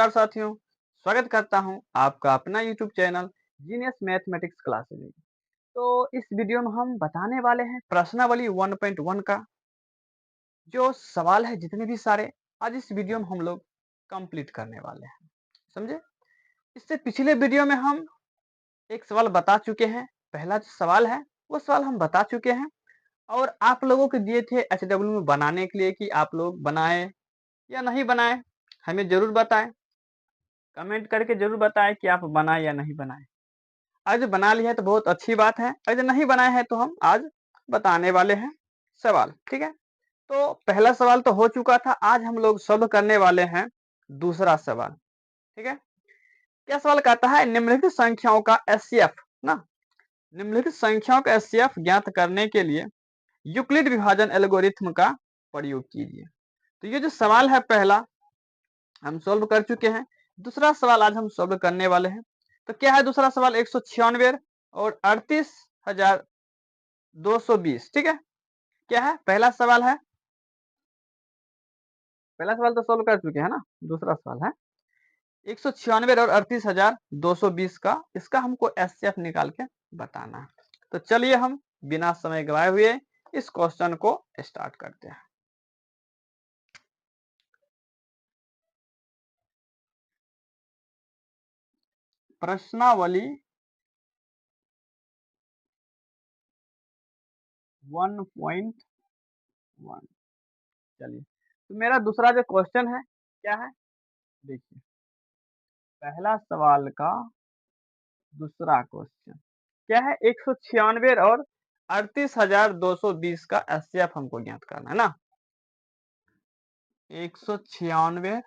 नमस्कार साथियों, स्वागत करता हूं आपका अपना YouTube channel genius mathematics classes में। तो इस वीडियो में हम बताने वाले हैं प्रश्नावली 1.1 का जो सवाल है जितने भी सारे आज इस वीडियो में हम लोग कंप्लीट करने वाले हैं। समझे? इससे पिछले वीडियो में हम एक सवाल बता चुके हैं। पहला जो सवाल है वो सवाल हम बता चुके हैं और आप लोगों को दिए थे HW में बनाने के लिए कि आप लोग बनाएं या नहीं बनाएं, हमें जरूर बताएं। कमेंट करके जरूर बताएं कि आप बनाए या नहीं बनाए। आज बना लिया है तो बहुत अच्छी बात है, अगर नहीं बनाए हैं तो हम आज बताने वाले हैं सवाल। ठीक है, तो पहला सवाल तो हो चुका था, आज हम लोग सॉल्व करने वाले हैं दूसरा सवाल। ठीक है, क्या सवाल कहता है, निम्नलिखित संख्याओं का एचसीएफ ना, निम्नलिखित संख्याओं का एचसीएफ ज्ञात करने के लिए यूक्लिड विभाजन एल्गोरिथ्म का प्रयोग कीजिए। तो ये जो सवाल है पहला हम सॉल्व कर चुके हैं, दूसरा सवाल आज हम सॉल्व करने वाले हैं। तो क्या है दूसरा सवाल, 196 और 38,220। ठीक है, क्या है पहला सवाल है, पहला सवाल तो सॉल्व कर चुके हैं ना, दूसरा सवाल है 196 और 38,220 का, इसका हमको एचसीएफ निकाल के बताना है। तो चलिए हम बिना समय गवाए हुए इस क्वेश्चन को स्टार्ट करते हैं। प्रश्नावली 1.1। चलिए, तो मेरा दूसरा जो क्वेश्चन है क्या है, देखिए पहला सवाल का दूसरा क्वेश्चन क्या है, 196 और 38,220 का एचसीएफ हमको ज्ञात करना है ना। 196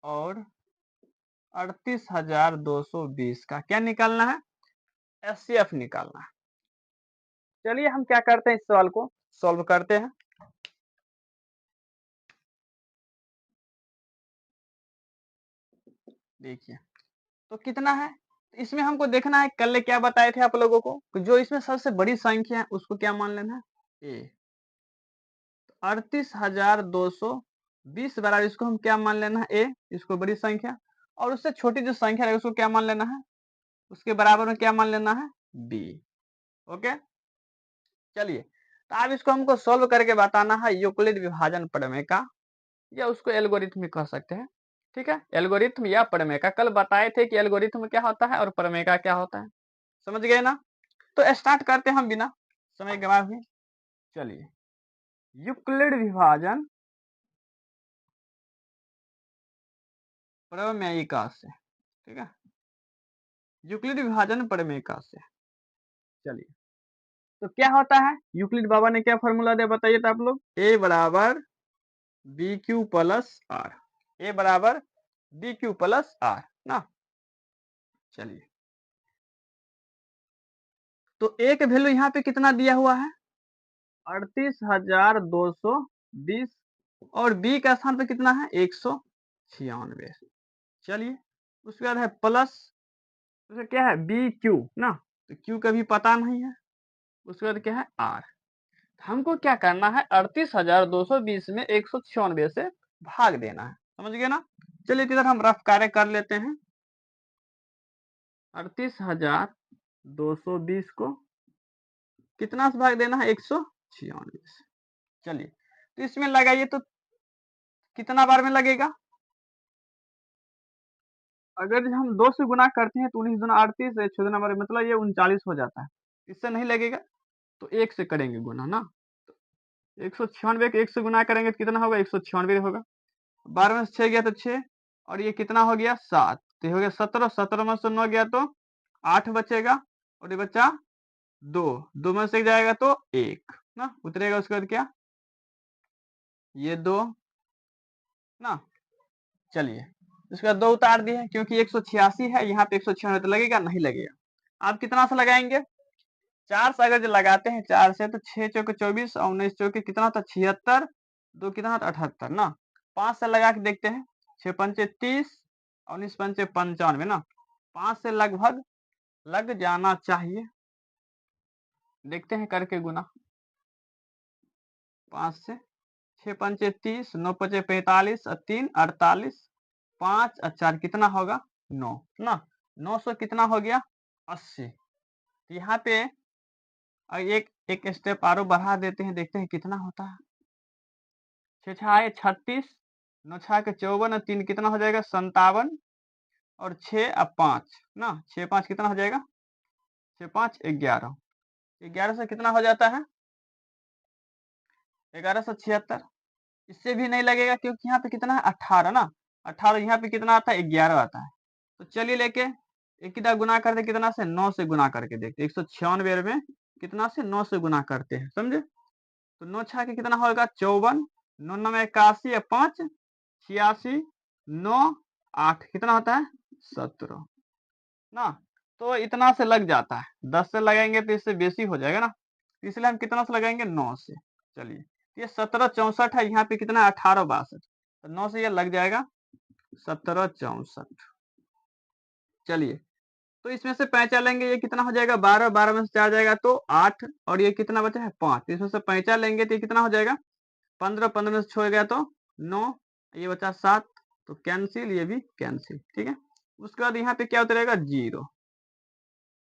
और 38,220 का क्या निकालना है, एचसीएफ निकालना है। चलिए हम क्या करते हैं, इस सवाल को सॉल्व करते हैं। देखिए तो कितना है, इसमें हमको देखना है कल क्या बताए थे आप लोगों को, जो इसमें सबसे बड़ी संख्या है उसको क्या मान लेना है, ए। 38,220 बराबर इसको हम क्या मान लेना है, ए, इसको बड़ी संख्या, और उससे छोटी जो संख्या है उसको क्या मान लेना है, उसके बराबर में क्या मान लेना है, बी। ओके, चलिए तो अब इसको हमको सोल्व करके बताना है यूक्लिड विभाजन प्रमेय का, या उसको एल्गोरिथम कह सकते हैं। ठीक है, एल्गोरिथम या प्रमेय का, कल बताए थे कि एल्गोरिथम क्या होता है और प्रमेय का क्या होता है, समझ गए ना। तो स्टार्ट करते हैं हम बिना समय गवाए हुए। चलिए, यूक्लिड विभाजन प्रमेयिका से, ठीक है, यूक्लिड विभाजन प्रमेयिका से। चलिए, तो क्या होता है, यूक्लिड बाबा ने क्या फॉर्मूला दिया बताइए तो आप लोग, ए बराबर बी क्यू प्लस आर, ए बराबर बी क्यू प्लस आर ना। चलिए, तो ए के वैल्यू यहाँ पे कितना दिया हुआ है, 38,220, और बी का स्थान पे कितना है, 196। चलिए, उसके बाद है प्लस, उसका क्या है बी क्यू ना, तो क्यू का भी पता नहीं है। उसके बाद क्या है आर, हमको क्या करना है, 38,220 में 196 से भाग देना है, समझ गए ना। चलिए इधर हम रफ कार्य कर लेते हैं, 38,220 को कितना से भाग देना है, 196 से। चलिए, तो इसमें लगाइए तो कितना बार में लगेगा, अगर हम 2 से गुना करते हैं तो 19 गुना 38, 6 गुना मतलब ये 39 हो जाता है। इससे नहीं लगेगा तो 1 से करेंगे गुना ना, 196 के 1 से गुना करेंगे तो कितना होगा, 196 होगा। 12 में से 6 गया तो 6, और ये कितना हो गया 7, तो ये हो गया 17, 17 में से 9 गया तो 8 बचेगा, और ये बचा 2, 2 में से जाएगा तो 1 ना उतरेगा। उसके बाद क्या, ये 2 ना। चलिए, उसके बाद 2 उतार दिए क्योंकि 186 है, यहाँ पे 196 तो लगेगा नहीं लगेगा। आप कितना से लगाएंगे, 4 से अगर जो लगाते हैं, 4 से तो 6 चौके 24 और 19 चौके कितना होता है 76, 2 कितना होता 78 ना। 5 से लगा के देखते हैं, 6 पंचे 30 और 19 पंचे 95 ना, 5 से लगभग लग जाना चाहिए। देखते हैं करके गुना, 5 से 6 पंचे 30, 9 पचे 45 और 3 48, 5 और 4 कितना होगा 9 ना। 900 कितना हो गया 80। यहाँ पे एक एक स्टेप और बढ़ा देते हैं, देखते हैं कितना होता है। 6 छाए 36, 9 छा के 54 और 3 कितना हो जाएगा 57 और 6 और 5 ना। 6 5 कितना हो जाएगा 6 5 11। 11 से कितना हो जाता है 1176। इससे भी नहीं लगेगा क्योंकि यहाँ पे कितना है 18 ना। 18 यहाँ पे कितना आता है 11 आता है। तो चलिए लेके एक कितना गुना करते कितना से 9 से गुना करके देखते 196 में कितना से 9 से गुना करते हैं समझे। तो 9 छा के कितना होगा 54, 9 9 में 81 और 5 86, 9 8 कितना होता है 17 ना। तो इतना से लग जाता है, 10 से लगाएंगे तो इससे बेसी हो जाएगा ना, इसलिए हम कितना से लगाएंगे 9 से। चलिए ये 1764 है, यहाँ पे कितना 1862, तो 9 से ये लग जाएगा 1764। चलिए तो इसमें से 5 लेंगे, ये कितना हो जाएगा 12, 12 में से 4 जाएगा तो 8 और ये कितना बचा है 5, इसमें से 5 लेंगे तो ये कितना हो जाएगा 15, 15 में से छोड़ गया तो 9, ये बचा 7, तो कैंसिल, ये भी कैंसिल। ठीक है, उसके बाद यहाँ पे क्या उतरेगा 0।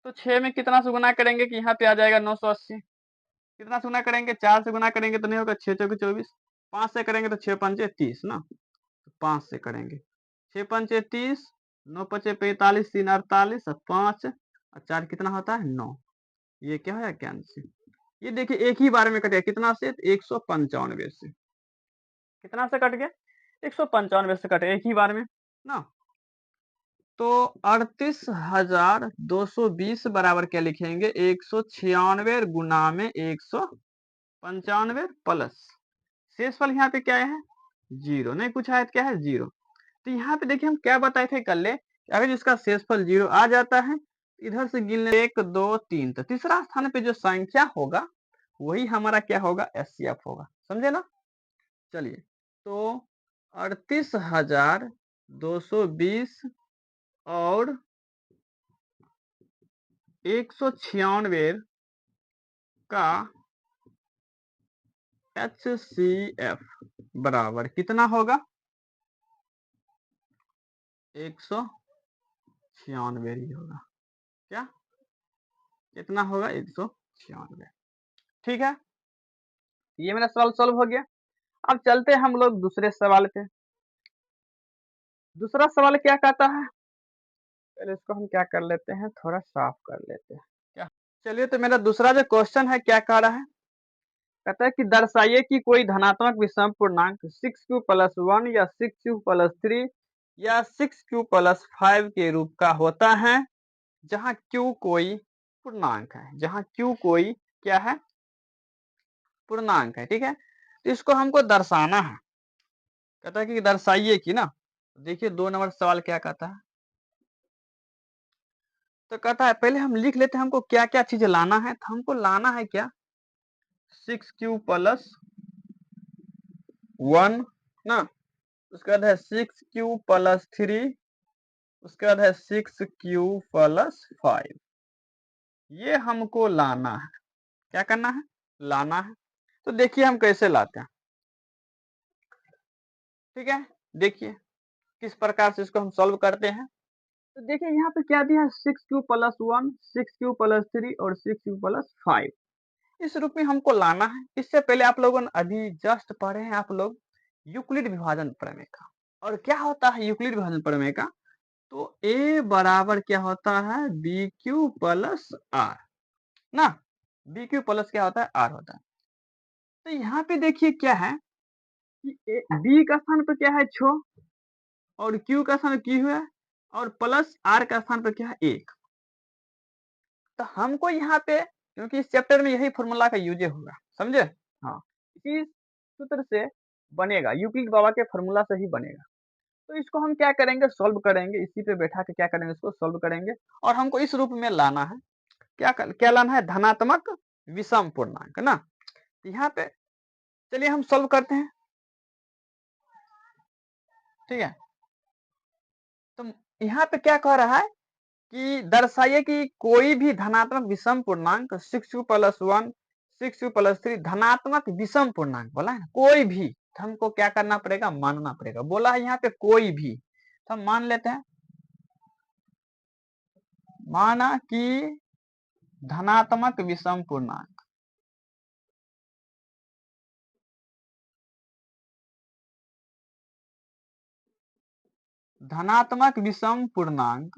तो 6 में कितना से गुना करेंगे कि यहाँ पे आ जाएगा 980। कितना से गुना करेंगे 4 से गुना करेंगे तो नहीं होगा 6 चौके 24, 5 से करेंगे तो 6 पंचे 30 ना। तो 5 से करेंगे 6 पंचे 30, 9 पचे 45, 3 48 और 5 और 4 कितना होता है 9। ये क्या है कैंसिल। ये देखिए एक ही बार में कट गया, कितना से 195 से। कितना से कट गया 195 से कटे एक ही बार में ना। तो 38,220 बराबर क्या लिखेंगे 196 गुना में 195 प्लस शेषफल यहाँ पे क्या है 0, नहीं पूछा है क्या है 0। तो यहाँ पे देखिए हम क्या बताए थे कल, अगर इसका शेषफल 0 आ जाता है इधर से गिन 1 2 3, तो तीसरा स्थान पे जो संख्या होगा वही हमारा क्या होगा एचसीएफ होगा, समझे ना। चलिए तो 38,220 और 196 का HCF बराबर कितना होगा 196 ही होगा। क्या कितना होगा 196। ठीक है, ये मेरा सवाल सॉल्व हो गया। अब चलते हैं हम लोग दूसरे सवाल पे। दूसरा सवाल क्या कहता है, पहले इसको हम क्या कर लेते हैं थोड़ा साफ कर लेते हैं क्या। चलिए तो मेरा दूसरा जो क्वेश्चन है क्या कह रहा है, कहता है कि दर्शाइए कि कोई धनात्मक विषम पूर्णांक 6q + 1 या 6q + 3 या 6q + 5 के रूप का होता है जहां q कोई पूर्णांक है, जहां q कोई क्या है पूर्णांक है। ठीक है, तो इसको हमको दर्शाना है। कहता है कि दर्शाइए कि ना। देखिए 2 नंबर सवाल क्या कहता है, तो कहता है पहले हम लिख लेते हैं हमको क्या क्या चीज लाना है। तो हमको लाना है क्या 6q + 1 ना, उसके बाद है 6q + 3, उसके बाद है 6q + 5। ये हमको लाना है, क्या करना है लाना है। तो देखिए हम कैसे लाते हैं। ठीक है, देखिए किस प्रकार से इसको हम सॉल्व करते हैं। तो देखिए यहाँ पे क्या दिया है 6q + 1, 6q + 3 और 6q + 5, इस रूप में हमको लाना है। इससे पहले आप लोगों ने अभी जस्ट पढ़े हैं आप लोग यूक्लिड विभाजन प्रमेय का। और क्या होता है यूक्लिड विभाजन प्रमेय का, तो a बराबर क्या होता है BQ + R ना। BQ प्लस क्या होता है R होता है। तो यहाँ पे देखिए क्या है कि B का स्थान पर क्या है 6 और Q का स्थान Q है और प्लस R का स्थान पर क्या है 1। तो हमको यहाँ पे क्योंकि इस चैप्टर में यही फॉर्मूला का यूज होगा, समझे। हाँ, इसी सूत्र से बनेगा, यूक्लिड बाबा के फॉर्मूला से ही बनेगा। तो इसको हम क्या करेंगे सॉल्व करेंगे, इसी पे बैठा के क्या करेंगे इसको सॉल्व करेंगे। और हमको इस रूप में लाना है, क्या लाना है धनात्मक विषम पूर्णांक ना। यहाँ पे चलिए हम सॉल्व करते हैं। ठीक है, तो यहाँ पे क्या कह रहा है कि दर्शाइए कि कोई भी धनात्मक विषम पूर्णांक 6q + 1, 6 प्लस 3 धनात्मक विषम पूर्णांक बोला है ना, कोई भी तो हमको क्या करना पड़ेगा, मानना पड़ेगा। बोला है यहाँ पे कोई भी, तो हम मान लेते हैं। माना कि धनात्मक विषम पूर्णांक, धनात्मक विषम पूर्णांक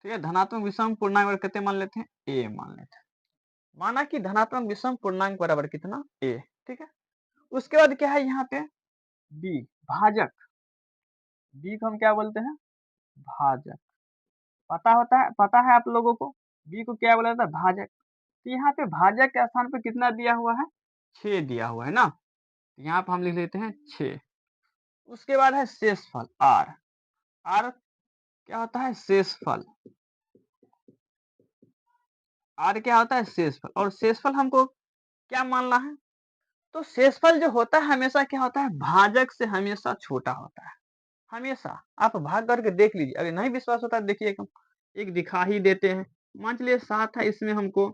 ठीक है, धनात्मक विषम पूर्णांक कितने मान लेते हैं, ए मान लेते हैं। माना कि धनात्मक विषम पूर्णांक बराबर कितना, ए। ठीक है, उसके बाद क्या है यहाँ पे, बी भाजक, बी को हम क्या बोलते हैं, भाजक। पता है आप लोगों को, बी को क्या बोला जाता है, भाजक। तो यहाँ पे भाजक के स्थान पे कितना दिया हुआ है, 6 दिया हुआ है ना, तो यहाँ पे हम लिख लेते हैं 6। उसके बाद है शेषफल आर, आर क्या होता है, शेषफल, आर क्या होता है, शेषफल। और शेषफल हमको क्या मानना है, तो शेषफल जो होता है हमेशा क्या होता है, भाजक से हमेशा छोटा होता है, हमेशा। आप भाग करके देख लीजिए, अगर नहीं विश्वास होता है देखिए, एक दिखा ही देते हैं। मान चलिए 7 है, इसमें हमको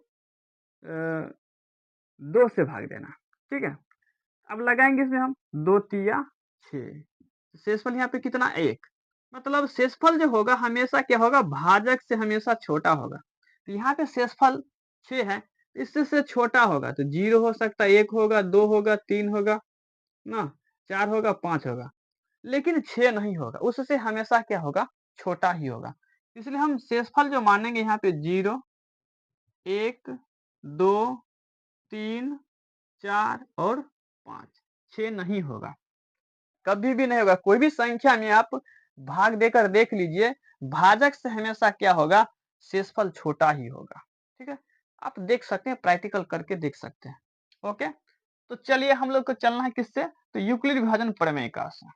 2 से भाग देना। ठीक है, अब लगाएंगे इसमें हम 2 तिया 6, शेषफल यहाँ पे कितना, 1। मतलब शेषफल जो होगा हमेशा क्या होगा, भाजक से हमेशा छोटा होगा। तो यहाँ पे शेषफल 6 है, इससे से छोटा होगा तो 0 हो सकता है, 1 होगा, 2 होगा, 3 होगा ना, 4 होगा, 5 होगा, लेकिन 6 नहीं होगा, उससे हमेशा क्या होगा, छोटा ही होगा। इसलिए हम शेषफल जो मानेंगे यहाँ पे 0, 1, 2, 3, 4 और 5, 6 नहीं होगा, कभी भी नहीं होगा। कोई भी संख्या में आप भाग देकर देख लीजिए, भाजक से हमेशा क्या होगा, शेषफल छोटा ही होगा। ठीक है, आप देख सकते हैं, प्रैक्टिकल करके देख सकते हैं। ओके, तो चलिए हम लोग को चलना है किससे, तो यूक्लिड विभाजन प्रमेय का से।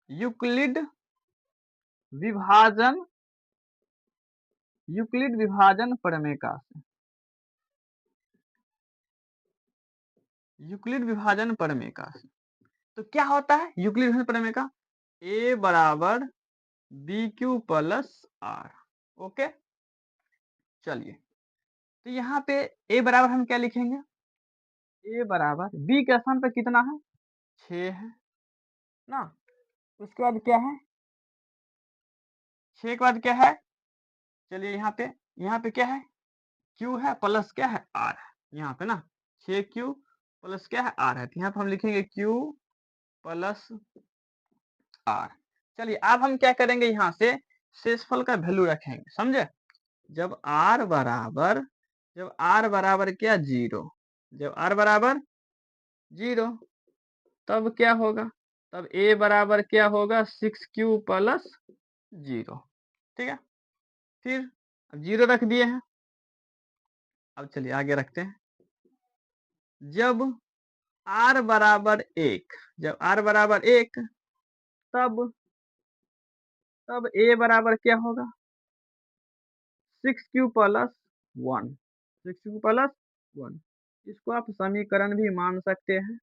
यूक्लिड विभाजन, यूक्लिड विभाजन प्रमेय का से, यूक्लिड विभाजन प्रमेय का से। तो क्या होता है यूक्लिड विभाजन प्रमेय का, ए बराबर B Q plus R. Okay, चलिए, तो यहाँ पे ए बराबर हम क्या लिखेंगे, ए बराबर बी के स्थान पे कितना है, 6 है ना। उसके बाद क्या है, 6 के बाद क्या है, चलिए यहाँ पे क्या है, क्यू है प्लस क्या है, आर है यहाँ पे ना, 6 क्यू प्लस क्या है, आर है। तो यहाँ पे हम लिखेंगे क्यू प्लस आर। चलिए अब हम क्या करेंगे, यहाँ से शेषफल का वैल्यू रखेंगे, समझे। जब आर बराबर, जब आर बराबर क्या, 0, जब आर बराबर 0, तब क्या होगा, तब ए बराबर क्या होगा, 6 क्यू प्लस 0। ठीक है, फिर अब 0 रख दिए हैं। अब चलिए आगे रखते हैं, जब आर बराबर 1, जब आर बराबर 1, तब तब ए बराबर क्या होगा, 6 क्यू प्लस 1, 6 क्यू प्लस 1। इसको आप समीकरण भी मान सकते हैं,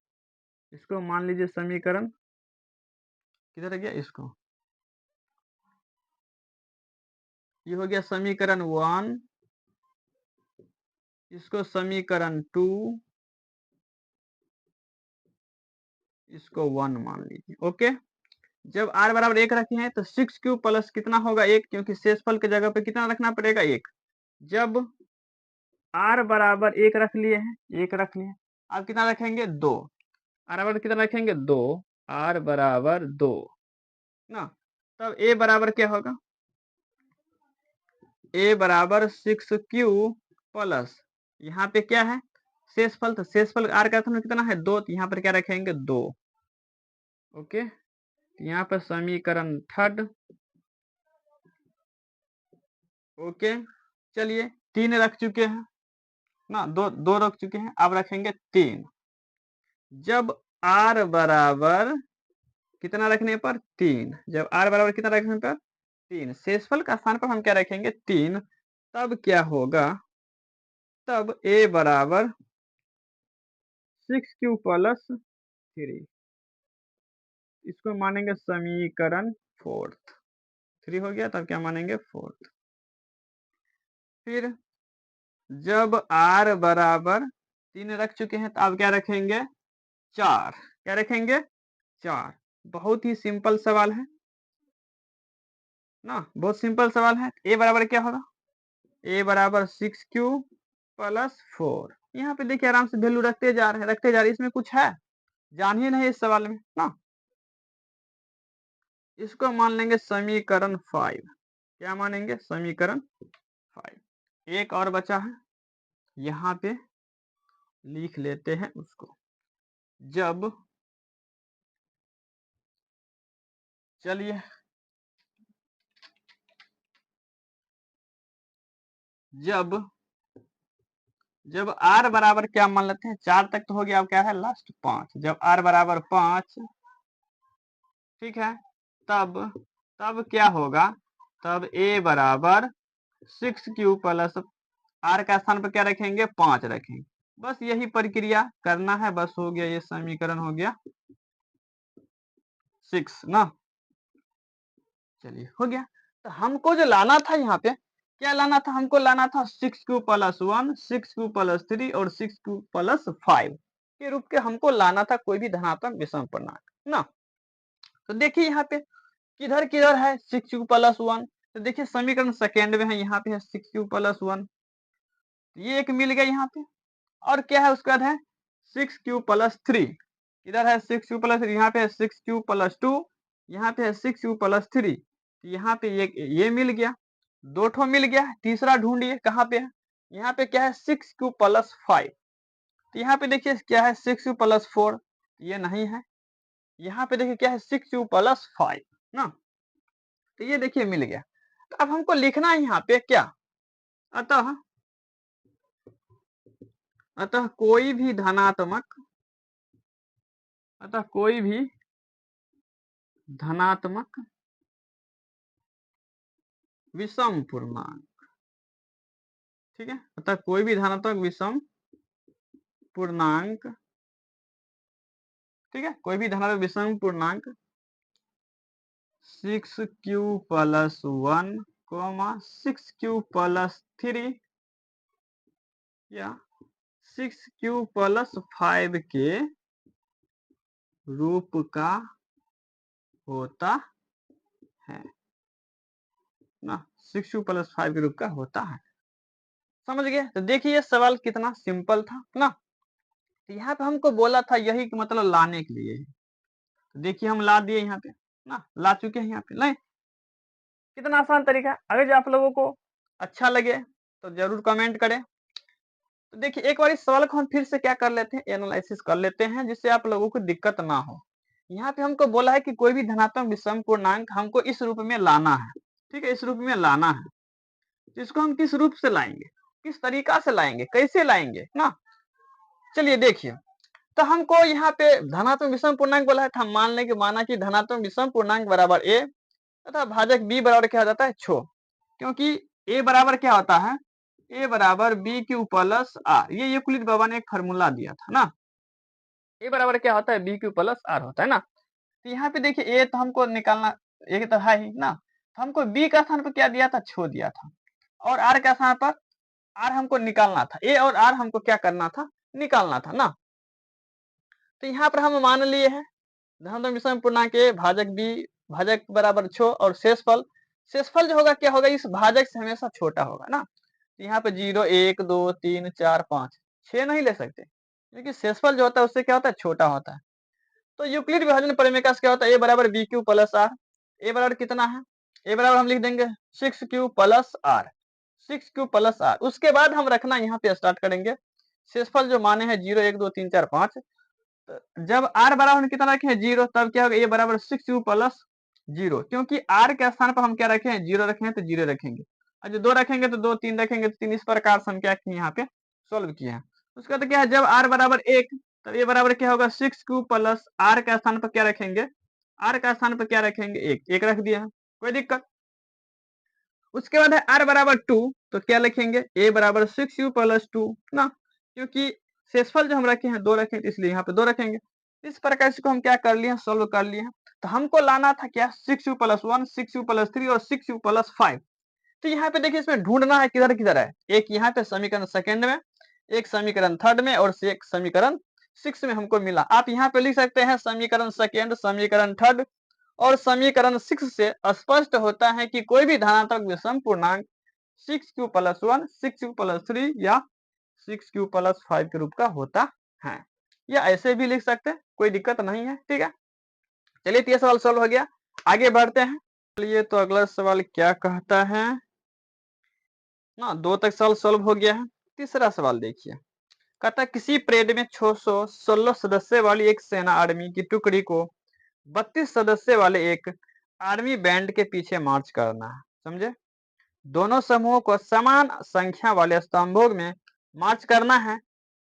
इसको मान लीजिए समीकरण, किधर गया, इसको, ये हो गया समीकरण 1, इसको समीकरण 2, इसको 1 मान लीजिए। ओके, जब आर बराबर 1 रखे हैं तो 6 क्यू प्लस कितना होगा, 1, क्योंकि शेषफल के जगह पे कितना रखना पड़ेगा, 1। जब आर बराबर 1 रख लिए हैं, 1 रख लिए, अब कितना रखेंगे, 2। आर बराबर कितना रखेंगे, 2, आर बराबर 2 ना। तब ए बराबर क्या होगा, ए बराबर 6 क्यू प्लस, यहाँ पे क्या है, शेषफल, तो शेषफल आर का कितना है, 2, तो यहाँ पर क्या रखेंगे, 2। ओके, यहाँ पर समीकरण 3। ओके, चलिए 3 रख चुके हैं ना, 2 रख चुके हैं, अब रखेंगे 3। जब आर बराबर कितना रखने पर, 3, जब आर बराबर कितना रखने पर, 3, शेषफल का स्थान पर हम क्या रखेंगे, 3। तब क्या होगा, तब ए बराबर 6 क्यू प्लस 3। इसको मानेंगे समीकरण फोर्थ। 3 हो गया, तब क्या मानेंगे फोर्थ। फिर जब r बराबर 3 रख चुके हैं तो अब क्या रखेंगे 4। क्या रखेंगे 4। बहुत ही सिंपल सवाल है ना, बहुत सिंपल सवाल है। a बराबर क्या होगा, a बराबर 6q प्लस 4। यहाँ पे देखिए आराम से वैल्यू रखते जा रहे हैं, रखते जा रहे हैं, इसमें कुछ है जान ही नहीं इस सवाल में ना। इसको मान लेंगे समीकरण 5। क्या मानेंगे समीकरण 5। एक और बचा है, यहाँ पे लिख लेते हैं उसको। जब, चलिए जब r बराबर क्या मान लेते हैं 4 तक तो हो गया, अब क्या है लास्ट 5। जब r बराबर 5, ठीक है, तब क्या होगा, तब a बराबर 6q प्लस r का स्थान पर क्या रखेंगे 5 रखेंगे। बस यही प्रक्रिया करना है, बस हो गया, ये समीकरण हो गया 6 ना। चलिए हो गया। तो हमको जो लाना था यहाँ पे क्या लाना था, हमको लाना था 6q प्लस 1, 6q प्लस 3 और 6q प्लस 5 के रूप के हमको लाना था कोई भी धनात्मक विषम पूर्णांक ना। तो देखिए यहाँ पे किधर किधर है 6q प्लस 1, तो देखिए समीकरण सेकेंड में है, यहाँ पे है 6q प्लस 1, ये एक मिल गया यहाँ पे। और क्या है उसके बाद है 6q प्लस 3, इधर है 6q प्लस 3, यहाँ पे है 6q प्लस 2, यहाँ पे है 6q प्लस 3, यहाँ पे ये मिल गया, दो ठो मिल गया। तीसरा ढूंढिए कहाँ पे है, यहाँ पे क्या है 6q प्लस 5, तो यहाँ पे देखिए क्या है 6q प्लस 4, ये नहीं है। यहाँ पे देखिए क्या है 6q प्लस 5 ना, तो ये देखिए मिल गया। तो अब हमको लिखना है यहाँ पे क्या, अतः अतः कोई भी धनात्मक अतः कोई भी धनात्मक विषम पूर्णांक, ठीक है, अतः कोई भी धनात्मक विषम पूर्णांक, ठीक है, कोई भी धनात्मक विषम पूर्णांक 6q प्लस 1, 6q प्लस 3 या 6q प्लस 5 के रूप का होता है ना, 6q प्लस 5 के रूप का होता है। समझ गए। तो देखिए सवाल कितना सिंपल था ना। तो यहाँ पे हमको बोला था यही मतलब लाने के लिए, तो देखिए हम ला दिए यहाँ पे ना, ला चुके हैं यहाँ पे। नहीं, कितना आसान तरीका है। अगर जो आप लोगों को अच्छा लगे तो जरूर कमेंट करें। तो देखिए एक बार इस सवाल को हम फिर से क्या कर लेते हैं, एनालिसिस कर लेते हैं, जिससे आप लोगों को दिक्कत ना हो। यहाँ पे हमको बोला है कि कोई भी धनात्मक विषम पूर्णांक हमको इस रूप में लाना है, ठीक है, इस रूप में लाना है। तो इसको हम किस रूप से लाएंगे, किस तरीका से लाएंगे, कैसे लाएंगे ना। चलिए देखिए, तो हमको यहाँ पे धनात्मक विषम पूर्णांक बोला है, तो हम मान लेंगे, माना कि धनात्मक विषम पूर्णांक बराबर a तथा भाजक b बराबर क्या हो जाता है छो, क्योंकि a बराबर क्या होता है, a बराबर बी क्यू प्लस आर, ये यूक्लिड बाबा ने एक फार्मूला दिया था ना। a बराबर क्या होता है बी क्यू प्लस आर होता है ना। तो यहाँ पे देखिए a तो हमको निकालना, एक तो है ही ना, तो हमको b का स्थान पर क्या दिया था छो दिया था, और r का स्थान पर r हमको निकालना था, a और r हमको क्या करना था निकालना था ना। तो यहाँ पर हम मान लिए हैं धनात्मक विषम पूर्णांक a भाजक b भाजक बराबर छो, और शेषफल जो होगा क्या होगा इस भाजक से हमेशा छोटा होगा ना। तो यहाँ पे 0 1 2 3 4 5 6 नहीं ले सकते, क्योंकि शेषफल जो होता है उससे क्या होता है छोटा होता है। तो यूक्लिड विभाजन परिमेय से क्या होता है a बराबर B Q plus R, a बराबर कितना है, a बराबर हम लिख देंगे 6q plus are, 6q plus are. उसके बाद हम रखना यहाँ पे स्टार्ट करेंगे, शेषफल जो माने हैं 0 1 2 3 4 5। जब r बराबर कितना रखे हैं 0, तब क्या होगा a बराबर 6q प्लस 0, क्योंकि r के स्थान पर हम क्या रखे हैं 0 रखे हैं, तो 0 रखेंगे, और जो 2 रखेंगे तो 2, 3 रखेंगे तो 3। इस प्रकार से हम क्या किए यहाँ पे सोल्व किए हैं। उसके बाद क्या है जब r बराबर 1, तब a बराबर क्या होगा 6q प्लस r का स्थान पर क्या रखेंगे, r का स्थान पर क्या रखेंगे 1, 1 रख दिया है, कोई दिक्कत। उसके बाद है r बराबर 2, तो क्या लिखेंगे a बराबर 6u प्लस 2 ना, क्योंकि शेषफल जो हम रखे हैं 2 रखे हैं, इसलिए यहाँ पे 2 रखेंगे। इस प्रकार से को हम क्या कर लिए सोल्व कर लिए हैं। तो हमको लाना था क्या 6u + 1 6u + 3 और 6u + 5। तो यहाँ पे देखिए इसमें ढूंढना है किधर किधर है, एक यहाँ पे समीकरण सेकंड में, एक समीकरण थर्ड में और एक समीकरण 6 में हमको मिला। आप यहाँ पे लिख सकते हैं समीकरण सेकंड, समीकरण थर्ड और समीकरण 6 से स्पष्ट होता है कि कोई भी धनात्मक विषम पूर्णांक 6q + 1 6u + 3 या 6q + 5 के रूप का होता है, या ऐसे भी लिख सकते हैं, कोई दिक्कत नहीं है। ठीक है, चलिए तो ये सवाल सॉल्व हो गया, आगे बढ़ते हैं। चलिए तो अगला सवाल क्या कहता है ना, 2 तक सवाल सॉल्व हो गया है। तीसरा सवाल देखिए, कहता है किसी परेड में 616 सदस्य वाली एक सेना आर्मी की टुकड़ी को 32 सदस्य वाले एक आर्मी बैंड के पीछे मार्च करना है। समझे, दोनों समूहों को समान संख्या वाले स्तंभों में मार्च करना है।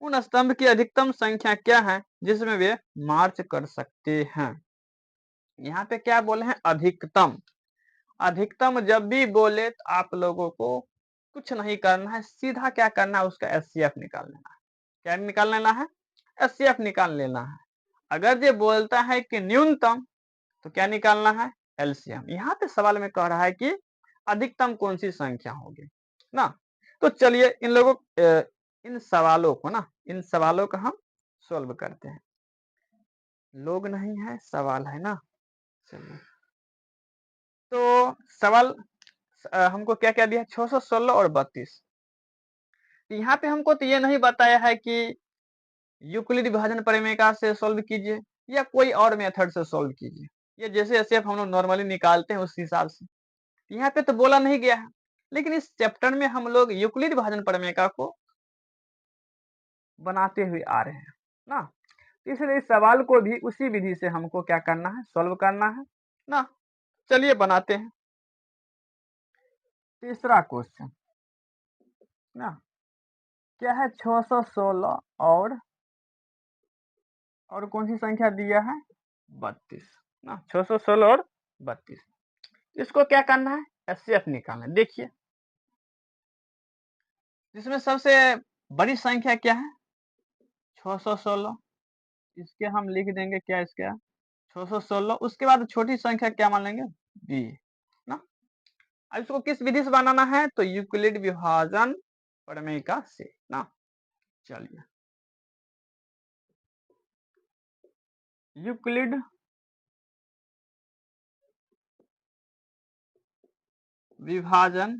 उन स्तंभ की अधिकतम संख्या क्या है जिसमें वे मार्च कर सकते हैं। यहाँ पे क्या बोले हैं, अधिकतम। अधिकतम जब भी बोले तो आप लोगों को कुछ नहीं करना है, सीधा क्या करना है, उसका एचसीएफ निकाल लेना है। क्या निकाल लेना है, एचसीएफ निकाल लेना है। अगर ये बोलता है कि न्यूनतम तो क्या निकालना है, एलसीएम। यहाँ पे सवाल में कह रहा है कि अधिकतम कौन सी संख्या होगी ना। तो चलिए इन सवालों को ना, इन सवालों का हम सॉल्व करते हैं। लोग नहीं है, सवाल है ना। चलिए तो सवाल हमको क्या क्या दिया, 616 और 32। यहाँ पे हमको तो ये नहीं बताया है कि यूक्लिड विभाजन प्रमेय से सॉल्व कीजिए या कोई और मेथड से सॉल्व कीजिए, ये जैसे ऐसे हम लोग नॉर्मली निकालते हैं उस हिसाब से यहाँ पे तो बोला नहीं गया है। लेकिन इस चैप्टर में हम लोग यूक्लिड विभाजन प्रमेय को बनाते हुए आ रहे हैं ना, इसलिए इस सवाल को भी उसी विधि से हमको क्या करना है, सॉल्व करना है ना। चलिए बनाते हैं तीसरा क्वेश्चन ना। क्या है, 616 और कौन सी संख्या दिया है, 32 ना। 616 और 32, इसको क्या करना है, एचसीएफ निकालना है। देखिए इसमें सबसे बड़ी संख्या क्या है, 616। इसके हम लिख देंगे क्या, इसका 616। उसके बाद छोटी संख्या क्या मान लेंगे, बी ना। अब इसको किस विधि से बनाना है, तो यूक्लिड विभाजन प्रमेय से ना। चलिए यूक्लिड विभाजन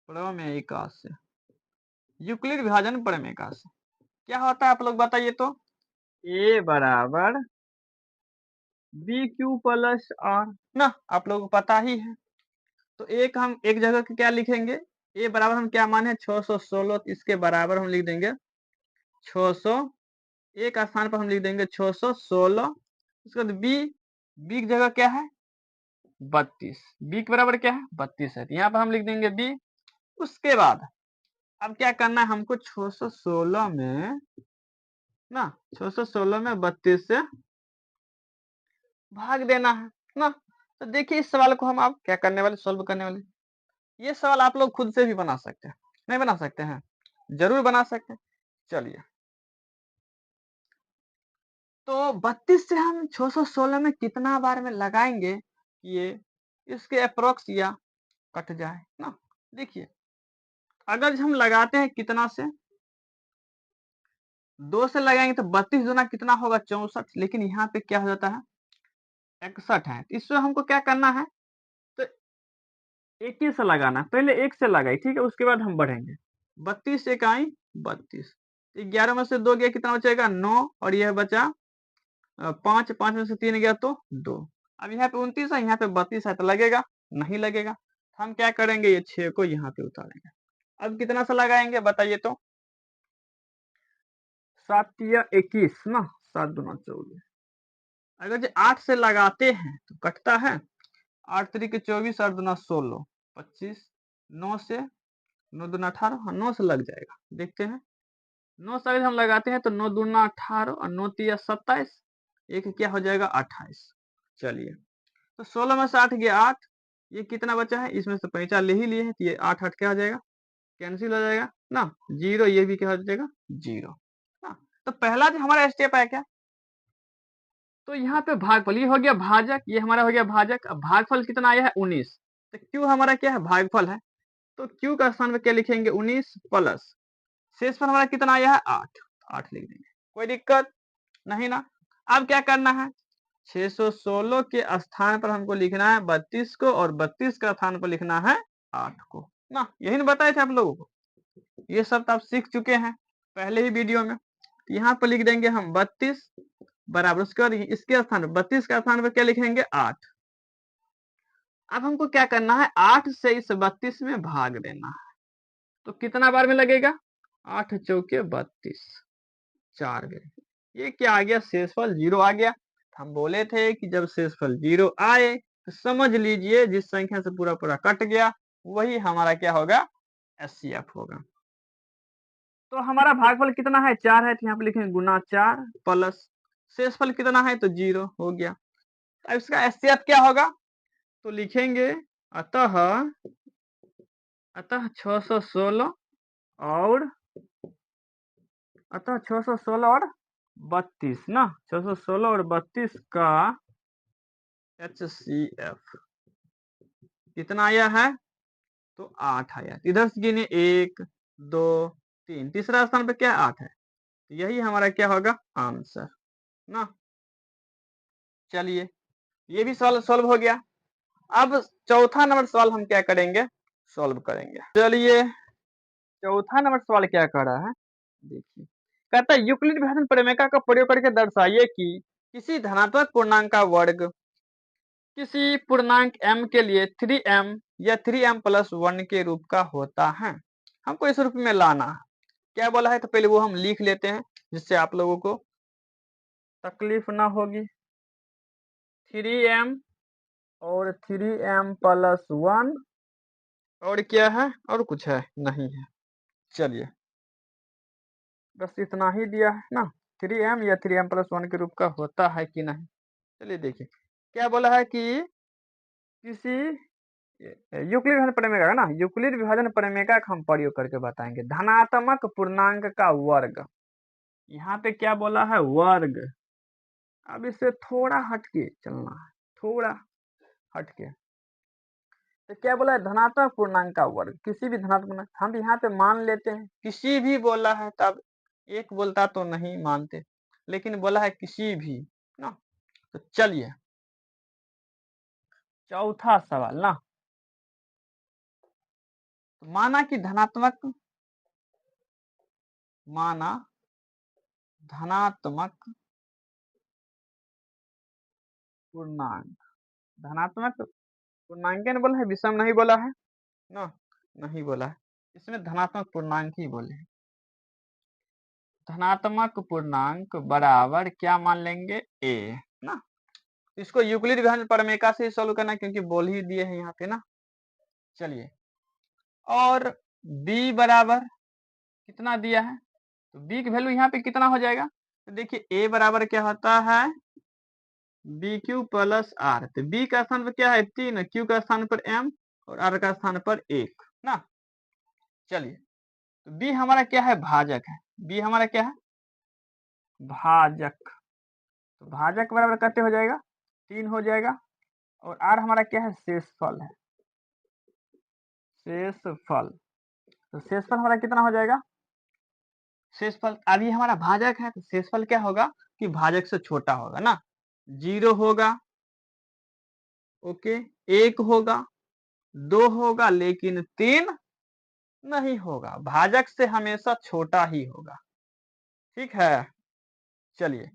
प्रमेय से, यूक्लिड विभाजन प्रमेय से क्या होता है, आप लोग बताइए तो। ए बराबर बी क्यू प्लस आर ना, आप लोगों को पता ही है। तो हम एक जगह क्या लिखेंगे, ए बराबर हम क्या माने 616, तो इसके बराबर हम लिख देंगे 600, एक स्थान पर हम लिख देंगे 616। उसके बाद बी, बी की जगह क्या है 32, बी के बराबर क्या है 32 है, तो यहाँ पर हम लिख देंगे बी। उसके बाद अब क्या करना है हमको, 616 में ना, 616 में 32 से भाग देना है ना। तो देखिए इस सवाल को हम आप क्या करने वाले, सोल्व करने वाले। ये सवाल आप लोग खुद से भी बना सकते हैं, नहीं बना सकते हैं, जरूर बना सकते हैं। चलिए तो 32 से हम 616 में कितना बार में लगाएंगे, ये इसके अप्रोक्स या कट जाए ना। देखिए अगर हम लगाते हैं कितना से, 2 से लगाएंगे तो 32 गुना कितना होगा 64, लेकिन यहाँ पे क्या हो जाता है 61 है। इससे हमको क्या करना है, तो 21 से लगाना है, पहले 1 से लगाई, ठीक है, उसके बाद हम बढ़ेंगे। 32 इकाई 32, 11 में से 2 गया कितना बचेगा 9, और यह बचा 5, 5 में से 3 गया तो 2। अब यहाँ पे 29 है, यहाँ पे 32 है, तो लगेगा नहीं लगेगा। हम क्या करेंगे, ये 6 को यहाँ पे उतारेंगे। अब कितना से लगाएंगे बताइए तो, 7 या 21 ना, 7 दूना 14। अगर जो 8 से लगाते हैं तो कटता है, 8 तरीके 24, 8 दूना 16 25, 9 से 9 दूना 18, हाँ 9 से लग जाएगा। देखते हैं 9 से अगर हम लगाते हैं तो 9 दूना 18 और 9 तिया 27, एक क्या हो जाएगा 28। चलिए तो 16 में से 8 गया 8, ये कितना बचा है, इसमें से पैंचा ले ही लिए हैं, तो ये 8 8 क्या हो जाएगा, कैंसिल हो जाएगा ना, जीरो, ये भी क्या हो जाएगा जीरो ना। तो पहला जो हमारा स्टेप है क्या, तो यहाँ पे भागफल ये हो गया भाजक, ये हमारा हो गया भाजक। अब भागफल कितना आया है 19, तो क्यू हमारा क्या है भागफल है, तो क्यू का स्थान पे क्या लिखेंगे 19 प्लस शेषफल हमारा कितना आया है 8, 8 लिख देंगे, कोई दिक्कत नहीं ना। अब क्या करना है 616 के स्थान पर हमको लिखना है 32 को, और 32 का स्थान पर लिखना है 8 को ना, यही ना बताए थे आप लोगों को, ये सब तो आप सीख चुके हैं पहले ही वीडियो में। तो यहाँ पर लिख देंगे हम 32 बराबर, उसके बाद इसके स्थान पर 32 का स्थान पर क्या लिखेंगे 8। अब हमको क्या करना है 8 से इस 32 में भाग देना है, तो कितना बार में लगेगा 8 चौके 32, 4 में। ये क्या आ गया शेषफल 0 आ गया। हम बोले थे कि जब शेषफल 0 आए तो समझ लीजिए जिस संख्या से पूरा पूरा कट गया वही हमारा क्या होगा एचसीएफ होगा। तो हमारा भागफल कितना है 4 है, तो यहाँ पे लिखेंगे गुना 4 प्लस शेषफल कितना है तो 0 हो गया। अब इसका एचसीएफ क्या होगा, तो लिखेंगे अतः अतः 616 और अतः 616 और 32 ना, 616 और 32 का एचसीएफ कितना आया है तो 8 आया। इधर से गिने 1 2 3, तीसरा स्थान पे क्या 8 है, तो यही हमारा क्या होगा आंसर ना। चलिए ये भी सवाल सॉल्व हो गया। अब चौथा नंबर सवाल हम क्या करेंगे सॉल्व करेंगे। चलिए चौथा नंबर सवाल क्या कर रहा है देखिए, कहता है यूक्लिड विभाजन प्रमेय का प्रयोग करके दर्शाइए कि किसी धनात्मक पूर्णांक का वर्ग किसी पूर्णांक m के लिए 3m या 3m प्लस 1 के रूप का होता है। हमको इस रूप में लाना है, क्या बोला है तो पहले वो हम लिख लेते हैं जिससे आप लोगों को तकलीफ ना होगी। 3m और 3m प्लस 1 और क्या है और कुछ है नहीं है। चलिए बस इतना ही दिया है ना, 3m या 3m प्लस 1 के रूप का होता है कि नहीं। चलिए देखिए क्या बोला है कि किसी यूक्लिड विभाजन प्रमेय का ना, यूक्लिड विभाजन प्रमेय का हम प्रयोग करके बताएंगे धनात्मक पूर्णांक का वर्ग। यहाँ पे क्या बोला है वर्ग, अब इससे थोड़ा हटके चलना है, थोड़ा हटके। तो क्या बोला है धनात्मक पूर्णांक का वर्ग, किसी भी धनात्मक पूर्णांक, हम यहाँ पे मान लेते हैं किसी भी बोला है तब एक बोलता तो नहीं मानते, लेकिन बोला है किसी भी ना। तो चलिए चौथा सवाल ना, तो माना कि धनात्मक धनात्मक पूर्णांक, धनात्मक पूर्णांक ने बोला है विषम नहीं बोला है ना, नहीं बोला है, इसमें धनात्मक पूर्णांक ही बोले हैं। धनात्मक पूर्णांक बराबर क्या मान लेंगे a ना, इसको यूक्लिड विभाजन प्रमेय से ही सॉल्व करना क्योंकि बोल ही दिए हैं यहाँ पे ना। चलिए और b बराबर कितना दिया है, तो b की वैल्यू यहाँ पे कितना हो जाएगा, तो देखिए a बराबर क्या होता है बी क्यू प्लस आर, तो बी का स्थान पर क्या है 3, क्यू का स्थान पर m और आर का स्थान पर 1 ना। चलिए तो बी हमारा क्या है भाजक है, बी हमारा क्या है भाजक, तो भाजक बराबर कितने हो जाएगा 3 हो जाएगा, और आर हमारा क्या है शेषफल है, शेषफल, तो शेषफल हमारा कितना हो जाएगा, शेषफल अभी हमारा भाजक है तो शेषफल क्या होगा कि भाजक से छोटा होगा ना, 0 होगा, ओके 1 होगा, 2 होगा, लेकिन 3 नहीं होगा, भाजक से हमेशा छोटा ही होगा। ठीक है चलिए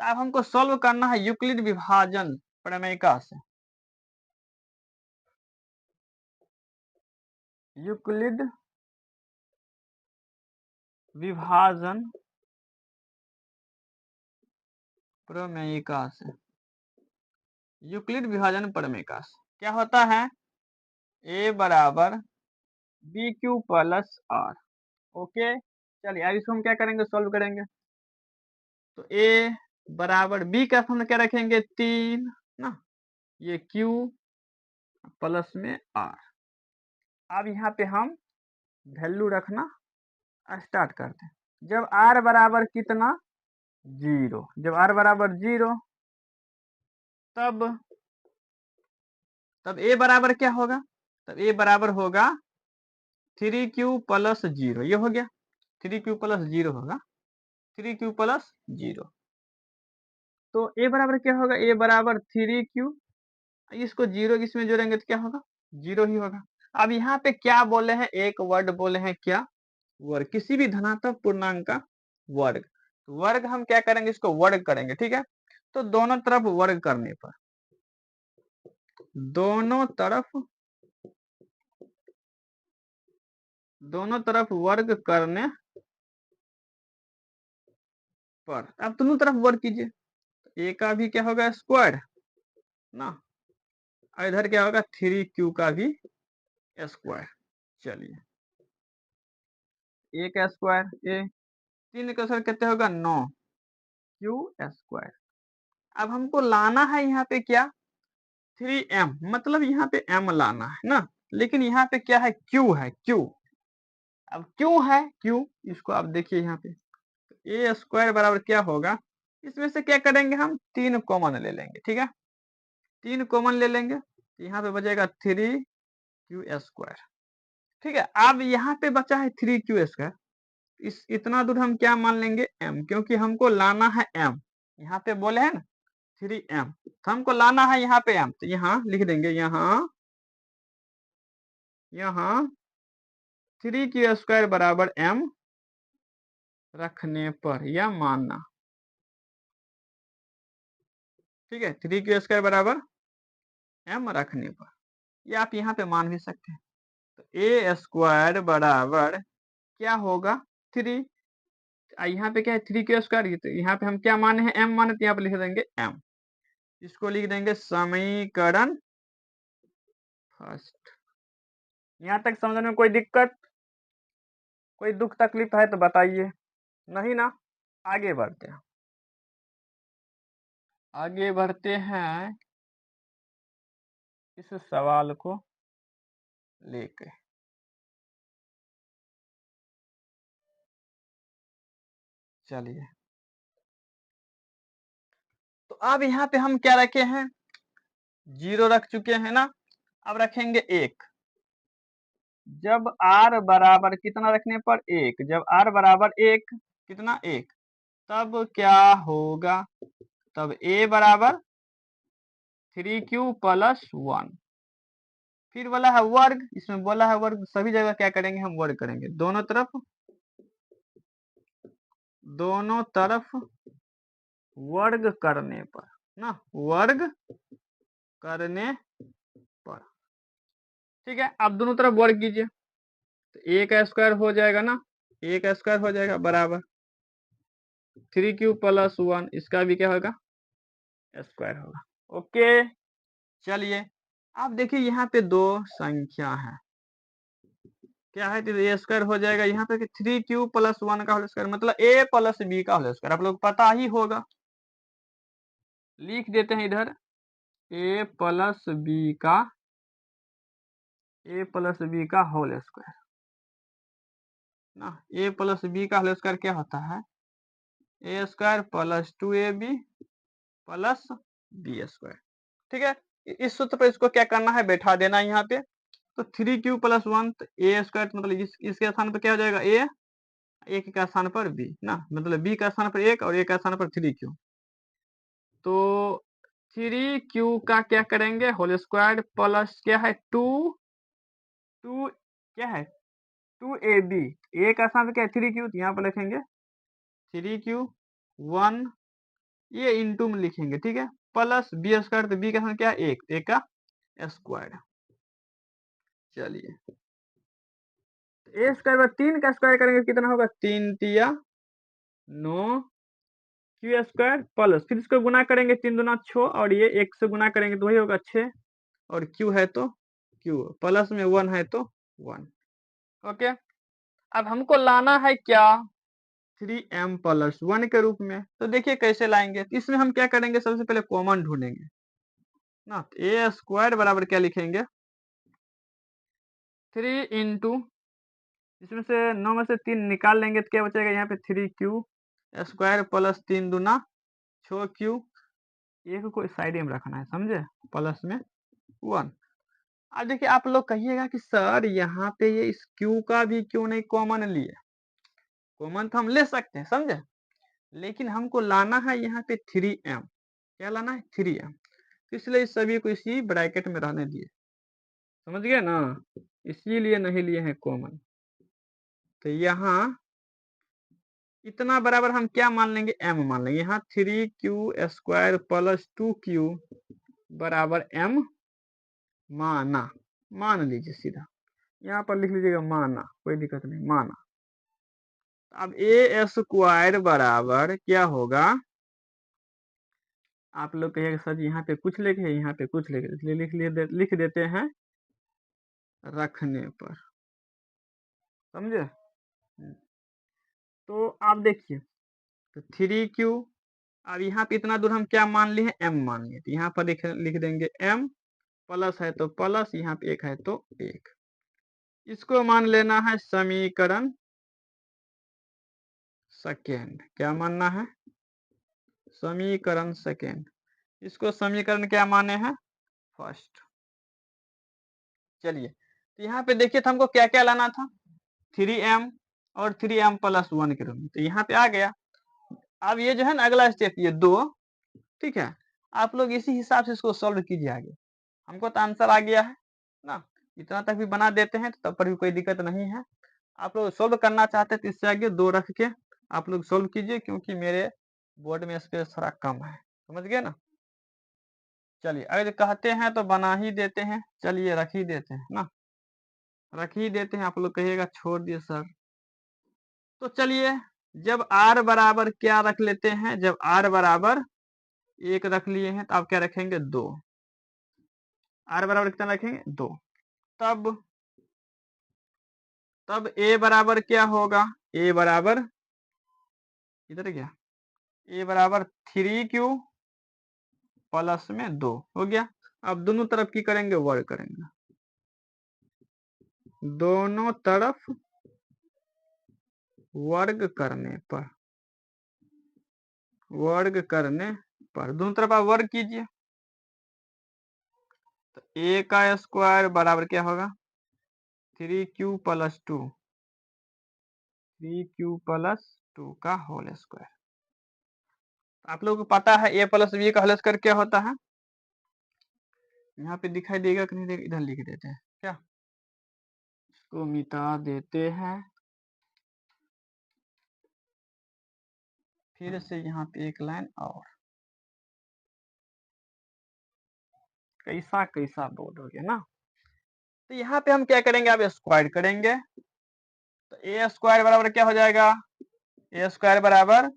तो अब हमको सॉल्व करना है यूक्लिड विभाजन प्रमेय से। यूक्लिड विभाजन प्रमेय से, यूक्लिड विभाजन प्रमेय से क्या होता है a बराबर B Q plus R, okay. चलिए अब इसको हम क्या करेंगे सॉल्व करेंगे, तो a बराबर b का हम क्या रखेंगे 3 ना, ये q प्लस में r। अब यहाँ पे हम वैल्यू रखना स्टार्ट करते हैं, जब r बराबर कितना 0, जब r बराबर 0 तब ए बराबर क्या होगा? तब ए बराबर होगा 3q प्लस 0। ये हो गया 3q प्लस 0 होगा 3q प्लस 0। तो ए बराबर क्या होगा? ए बराबर 3q, इसको 0 इसमें जोड़ेंगे तो क्या होगा? 0 ही होगा। अब यहाँ पे क्या बोले हैं? एक वर्ड बोले हैं, क्या? वर्ग। किसी भी धनात्मक पूर्णांक का वर्ग। वर्ग हम क्या करेंगे? इसको वर्ग करेंगे, ठीक है। तो दोनों तरफ वर्ग करने पर, दोनों तरफ वर्ग करने पर, अब दोनों तरफ वर्ग कीजिए। ए का भी क्या होगा? स्क्वायर ना, और इधर क्या होगा? 3q का भी स्क्वायर। चलिए, ए का स्क्वायर, ए 3 का स्क्वायर कितने होगा? 9q square. अब हमको लाना है यहाँ पे क्या? 3m, मतलब यहाँ पे m लाना है ना, लेकिन यहाँ पे क्या है? q है, q। अब क्यों है q? इसको आप देखिए यहाँ पे, ए स्क्वायर बराबर क्या होगा? इसमें से क्या करेंगे? हम 3 कॉमन ले लेंगे, ठीक है। 3 कॉमन ले लेंगे तो यहाँ पे बचेगा 3q स्क्वायर, ठीक है। अब यहाँ पे बचा है 3q स्क्वायर, इस इतना दूर हम क्या मान लेंगे? m, क्योंकि हमको लाना है m। यहाँ पे बोले हैं ना 3m, तो हमको लाना है यहाँ पे m, तो यहाँ लिख देंगे, यहाँ 3q स्क्वायर बराबर m रखने पर, या मानना, ठीक है। 3q स्क्वायर बराबर m रखने पर, ये आप यहाँ पे मान भी सकते हैं। तो ए स्क्वायर बराबर क्या होगा? 3। यहाँ पे क्या है? 3q स्क्वायर, तो यहाँ पे हम क्या माने हैं? m माने, तो यहाँ पे लिख देंगे m। इसको लिख देंगे समीकरण फर्स्ट। यहाँ तक समझने में कोई दिक्कत, कोई दुख तकलीफ है तो बताइए। नहीं ना? आगे बढ़ते हैं, आगे बढ़ते हैं इस सवाल को लेके। चलिए, तो अब यहाँ पे हम क्या रखे हैं? 0 रख चुके हैं ना, अब रखेंगे 1। जब r बराबर कितना रखने पर? 1। जब r बराबर 1, कितना? 1, तब क्या होगा? तब a बराबर 3q प्लस 1। फिर बोला है वर्ग, इसमें बोला है वर्ग, सभी जगह क्या करेंगे? हम वर्ग करेंगे। दोनों तरफ वर्ग करने पर ना, वर्ग करने पर, ठीक है। अब दोनों तरफ वर्ग कीजिए, तो ए का स्क्वायर हो जाएगा ना, ए का स्क्वायर हो जाएगा बराबर 3q प्लस 1, इसका भी क्या होगा? स्क्वायर होगा। ओके, चलिए, अब देखिए यहाँ पे दो संख्या है, क्या है? तो ए स्क्वायर हो जाएगा यहाँ पे कि 3q प्लस 1 का होल स्क्वायर, मतलब ए प्लस बी का होल स्क्वायर। आप लोग पता ही होगा, लिख देते हैं इधर, ए प्लस बी का होल स्क्वायर ना। ए प्लस बी का होल स्क्वायर क्या होता है? A square plus 2ab plus B square, ठीक है। इस सूत्र पर इसको क्या करना है? बैठा देना है यहाँ पे। तो 3q प्लस 1, तो ए स्क्वायर मतलब इसके स्थान पर क्या हो जाएगा? ए, एक के स्थान पर बी ना, मतलब बी का स्थान पर 1 और ए का स्थान पर 3q। तो 3q का क्या करेंगे? होल स्क्वायर प्लस क्या है? 2 क्या है? 2ab, ए का स्थान पर क्या है? 3q, तो यहाँ पर लिखेंगे 3q 1, ये इंटू में लिखेंगे, ठीक है, प्लस बी स्क्वायर, तो बी का स्थान क्या है? 1, ए का स्क्वायर। चलिए, ए स्क्वायर पर 3 का स्क्वायर करेंगे, कितना होगा? 3 तिया 9 क्यू स्क्वायर प्लस, फिर इसको गुना करेंगे, 3 दूना 6, और ये 1 से गुना करेंगे तो वही होगा 6, और क्यू है तो क्यू, प्लस में 1 है तो 1। ओके, अब हमको लाना है क्या? 3m प्लस 1 के रूप में। तो देखिए कैसे लाएंगे, इसमें हम क्या करेंगे? सबसे पहले कॉमन ढूंढेंगे ना, तो ए स्क्वायर बराबर क्या लिखेंगे? 3 इंटू, इसमें से 9 में से 3 निकाल लेंगे तो क्या बचेगा? यहाँ पे 3q स्क्वायर प्लस 3 दूना 6q एक को साइड में रखना है, समझे, प्लस में 1। अब देखिए आप लोग कहिएगा कि सर यहाँ पे ये इस क्यू का भी क्यों नहीं कॉमन लिए। कॉमन तो हम ले सकते हैं, समझे, लेकिन हमको लाना है यहाँ पे 3m। क्या लाना है? 3m। तो इसलिए इस सभी को इसी ब्रैकेट में रहने दिए, समझ गए ना, इसीलिए नहीं लिए हैं कॉमन। तो यहाँ इतना बराबर हम क्या मान लेंगे? m मान लेंगे। यहाँ 3q² प्लस 2q बराबर m माना, मान लीजिए सीधा, यहाँ पर लिख लीजिएगा माना, कोई दिक्कत नहीं, माना। अब a² बराबर क्या होगा? आप लोग कहिएगा सर यहाँ पे कुछ लिखे, यहाँ पे कुछ लिखे, इसलिए लिख देते हैं रखने पर, समझे। तो आप देखिए, तो 3q, अब यहाँ पे इतना दूर हम क्या मान लिए हैं? m मान लिए। तो यहाँ पर लिख देंगे m, प्लस है तो प्लस, यहाँ पे एक है तो एक। इसको मान लेना है समीकरण सेकेंड। क्या मानना है? समीकरण सेकेंड। इसको समीकरण क्या माने हैं? फर्स्ट। चलिए, तो यहाँ पे देखिए तो हमको क्या क्या लाना था? 3m और 3m प्लस 1 के रूप में, तो यहाँ पे आ गया। अब ये जो है ना अगला स्टेप, ये 2, ठीक है, आप लोग इसी हिसाब से इसको सॉल्व कीजिए आगे। हमको तो आंसर आ गया है ना, इतना तक भी बना देते हैं तो तब पर भी कोई दिक्कत नहीं है। आप लोग सोल्व करना चाहते हैं तो इससे आगे 2 रख के आप लोग सोल्व कीजिए, क्योंकि मेरे बोर्ड में स्पेस थोड़ा कम है, समझ गए ना। चलिए, अगर कहते हैं तो बना ही देते हैं, चलिए रख ही देते हैं ना, रख ही देते हैं। आप लोग कहिएगा छोड़ दिए सर, तो चलिए, जब r बराबर क्या रख लेते हैं? जब r बराबर 1 रख लिए हैं तो आप क्या रखेंगे? 2। r बराबर कितना रखेंगे? 2। तब a बराबर क्या होगा? a बराबर इधर क्या, a बराबर 3q प्लस में 2 हो गया। अब दोनों तरफ की करेंगे? वर्ग करेंगे, दोनों तरफ वर्ग करने पर, वर्ग करने पर दोनों तरफ आप वर्ग कीजिए, तो a का स्क्वायर बराबर क्या होगा? 3q प्लस 2, 3q प्लस 2 का होल स्क्वायर। आप लोगों को पता है a प्लस b का होल स्क्वायर क्या होता है? यहाँ पे दिखाई देगा कि नहीं देगा? इधर लिख देते हैं क्या, इसको मिटा देते हैं, फिर से यहाँ पे एक लाइन और, कैसा कैसा बोर्ड हो गया ना। तो यहाँ पे हम क्या करेंगे? अब स्क्वायर करेंगे, तो ए स्क्वायर बराबर क्या हो जाएगा? ए स्क्वायर बराबर,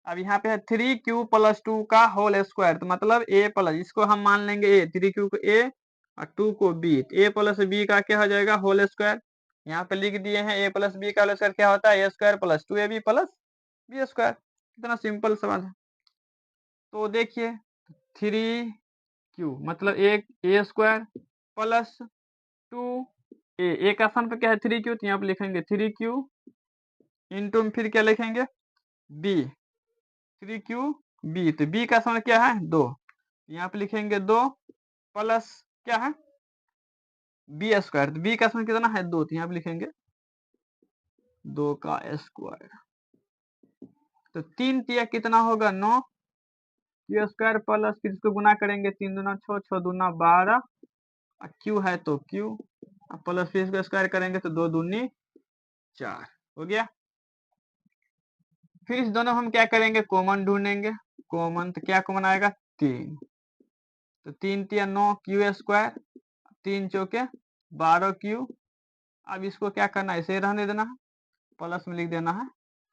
अब यहाँ पे है 3q प्लस 2 का होल स्क्वायर, तो मतलब a प्लस, इसको हम मान लेंगे a, 3q को a और 2 को b, तो a प्लस b का क्या हो जाएगा? Whole square. यहाँ पे लिख दिए हैं a प्लस b का होल स्क्वायर क्या होता है? a square plus 2ab plus b square. कितना सिंपल सवाल है। तो देखिए, 3q मतलब एक a स्क्वायर प्लस 2a का स्थान पे क्या है? 3q, तो यहाँ पे लिखेंगे 3q इंटू फिर क्या लिखेंगे? b, 3q b, तो b का स्थान क्या है? 2, यहाँ पे लिखेंगे 2 प्लस क्या है? बी स्क्वायर, तो बी का स्थान कितना है? 2, तो यहाँ पे लिखेंगे 2 का स्क्वायर। तो 3 तिया कितना होगा? 9 क्यू स्क्वायर प्लस, फिर इसको गुना करेंगे, 3 दूना 6, 6 दूना 12, क्यू है तो क्यू प्लस, फिर इसको स्क्वायर करेंगे तो 2 दूनी 4 हो गया। फिर इस दोनों हम क्या करेंगे? कॉमन ढूंढेंगे। कॉमन तो क्या कॉमन आएगा? 3, तो 3 तिया 9 क्यू स्क्वायर, 3 चौके 12 क्यू। अब इसको क्या करना है? इसे रहने देना है, प्लस में लिख देना है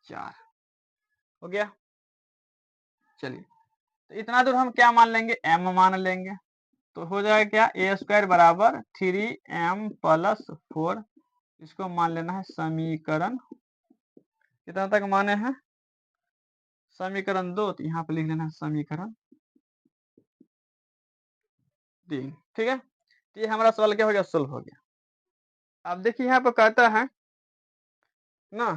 4 हो गया। चलिए, तो इतना दूर हम क्या मान लेंगे? m मान लेंगे, तो हो जाएगा क्या? ए स्क्वायर बराबर 3m प्लस 4, इसको मान लेना है समीकरण, कितना तक माने हैं? समीकरण 2, तो यहाँ पे लिख लेना है समीकरण 3, ठीक है। तो ये हमारा सवाल क्या हो गया? सोल्व हो गया। अब देखिए यहाँ पे कहता है ना,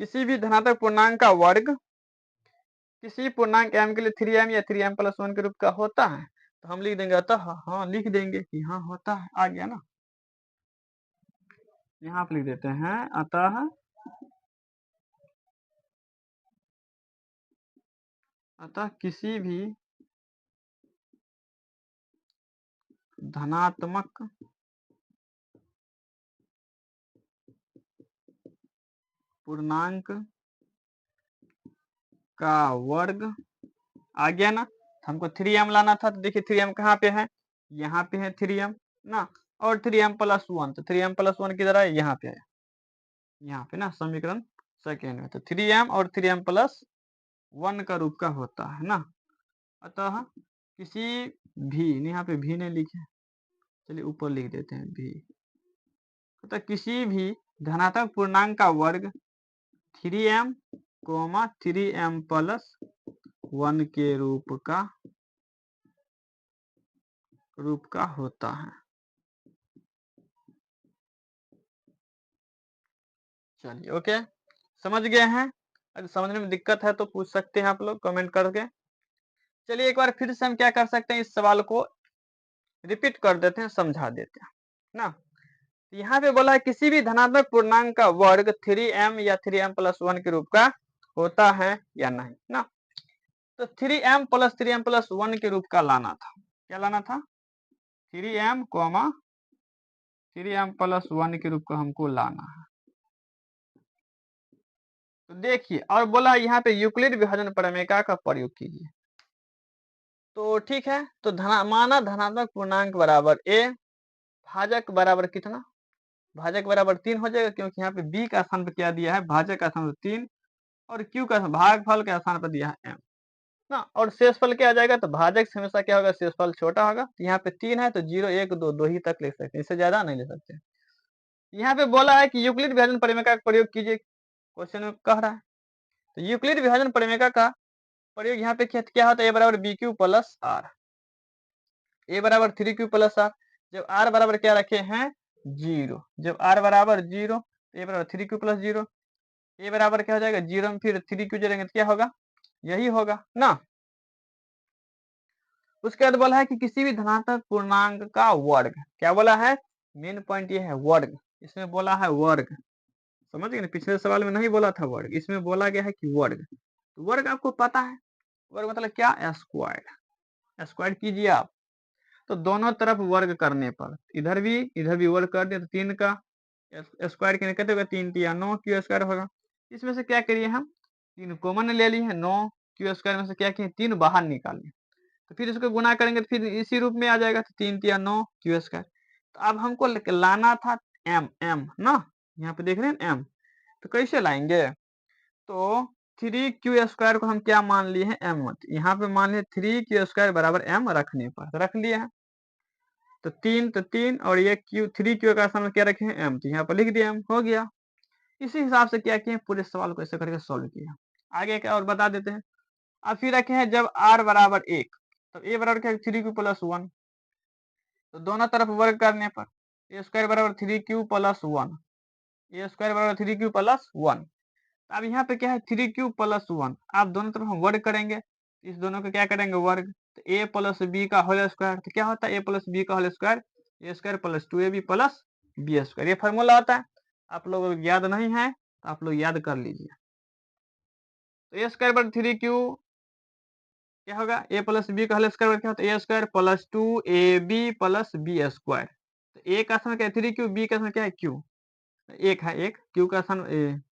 किसी भी धनात्मक पूर्णांक का वर्ग किसी पूर्णांक m के लिए 3m या 3m+1 के रूप का होता है, तो हम लिख देंगे अतः, हाँ लिख देंगे कि हाँ होता है, आ गया ना। यहाँ पे लिख देते हैं अतः किसी भी धनात्मक पूर्णांक का वर्ग, आ गया ना। हमको 3m लाना था, तो देखिए 3m कहाँ पे है, यहाँ पे है 3m ना, और 3m+1, तो 3m+1 किधर है, यहाँ पे है, यहाँ पे ना समीकरण सेकेंड में। तो 3m और 3m+1 का रूप का होता है ना। अतः किसी भी, यहाँ पे भी नहीं लिखे, चलिए ऊपर लिख देते हैं भी। अतः किसी भी धनात्मक पूर्णांक का वर्ग 3m, 3m+1 के रूप का होता है। चलिए ओके, समझ गए हैं। अगर समझने में दिक्कत है तो पूछ सकते हैं आप लोग कमेंट करके। चलिए एक बार फिर से हम क्या कर सकते हैं, इस सवाल को रिपीट कर देते हैं, समझा देते हैं ना। यहाँ पे बोला है किसी भी धनात्मक पूर्णांक का वर्ग 3m या 3m+1 के रूप का होता है या नहीं ना। तो 3m+1 के रूप का लाना था, क्या लाना था, 3m, 3m+1 के रूप का हमको लाना है। तो देखिए, और बोला यहाँ पे यूक्लिड विभाजन प्रमेय का प्रयोग कीजिए। तो ठीक है, तो माना धनात्मक पूर्णांक बराबर a, भाजक बराबर कितना, भाजक बराबर 3 हो जाएगा, क्योंकि यहाँ पे b का स्थान पर क्या दिया है, भाजक का स्थान पर 3, और q का भागफल का स्थान पर दिया है m ना। और शेषफल क्या आ जाएगा, तो भाजक से हमेशा क्या होगा, शेषफल छोटा होगा। तो यहाँ पे 3 है तो 0, 1, 2, 2 ही तक ले सकते हैं, इससे ज्यादा नहीं ले सकते। यहाँ पे बोला है कि यूक्लिड विभाजन प्रमेय का प्रयोग कीजिए, क्वेश्चन में कह रहा है। तो यूक्लिड विभाजन प्रमेय का प्रयोग यहाँ पे क्या होता है, a बराबर bq प्लस r, a बराबर 3q प्लस r। जब r बराबर क्या रखे हैं, 0, जब r बराबर 0, a बराबर 3q प्लस 0, a बराबर क्या हो जाएगा 0 में फिर 3q जोड़ेंगे तो क्या होगा, यही होगा ना। उसके बाद बोला है कि किसी भी धनात्मक पूर्णांक का वर्ग, क्या बोला है, मेन पॉइंट ये है वर्ग, इसमें बोला है वर्ग, समझ गए ना, पिछले सवाल में नहीं बोला था वर्ग, इसमें बोला गया है कि वर्ग। तो वर्ग आपको पता है, वर्ग मतलब क्या, स्क्वायर, स्क्वायर कीजिए आप। तो दोनों तरफ वर्ग करने पर इधर भी वर्ग कर दिया, तो 3 का स्क्वायर कितने होगा, 3 या 9 क्यू स्क्वायर होगा। इसमें से क्या करिए, हम 3 कॉमन ले लिए हैं, 9 क्यू स्क्वायर में से क्या किए, 3 बाहर निकालिए, तो फिर इसको गुना करेंगे तो फिर इसी रूप में आ जाएगा, तो 3 या 9 क्यू स्क्वायर। तो अब हमको लाना था m ना, यहाँ पे देख रहे हैं m, तो कैसे लाएंगे, तो 3q² को हम क्या मान लिए हैं, m, यहाँ पे मान लिए 3q² बराबर m रखने पर, तो रख लिए हैं। तो 3 और ये q, 3q का सामने क्या रखे हैं, m, तो यहाँ पर लिख दिया m, हो गया। इसी हिसाब से क्या किए, पूरे सवाल को ऐसे करके सॉल्व किया। आगे क्या और बता देते हैं। अब फिर रखे हैं जब r बराबर 1, तो a बराबर क्या, 3q+1, तो दोनों तरफ वर्ग करने पर a² बराबर 3q+1, a² बराबर 3q+1। अब यहाँ पे क्या है, 3q+1, आप दोनों तरफ हम वर्ग करेंगे, इस दोनों को क्या करेंगे वर्ग, तो a प्लस बी का होल स्क्वायर, तो क्या होता है a प्लस बी का whole square, a² plus 2ab plus b², ये फॉर्मूला होता है। आप लोग याद नहीं है तो आप लोग याद कर लीजिए। तो a² बराबर 3q क्या होगा, a प्लस बी का होल स्क्वायर क्या होता है, a² plus 2ab plus b²। तो a का स्थान क्या है 3q, b का स्थान क्या है q, एक है, एक q का स्थान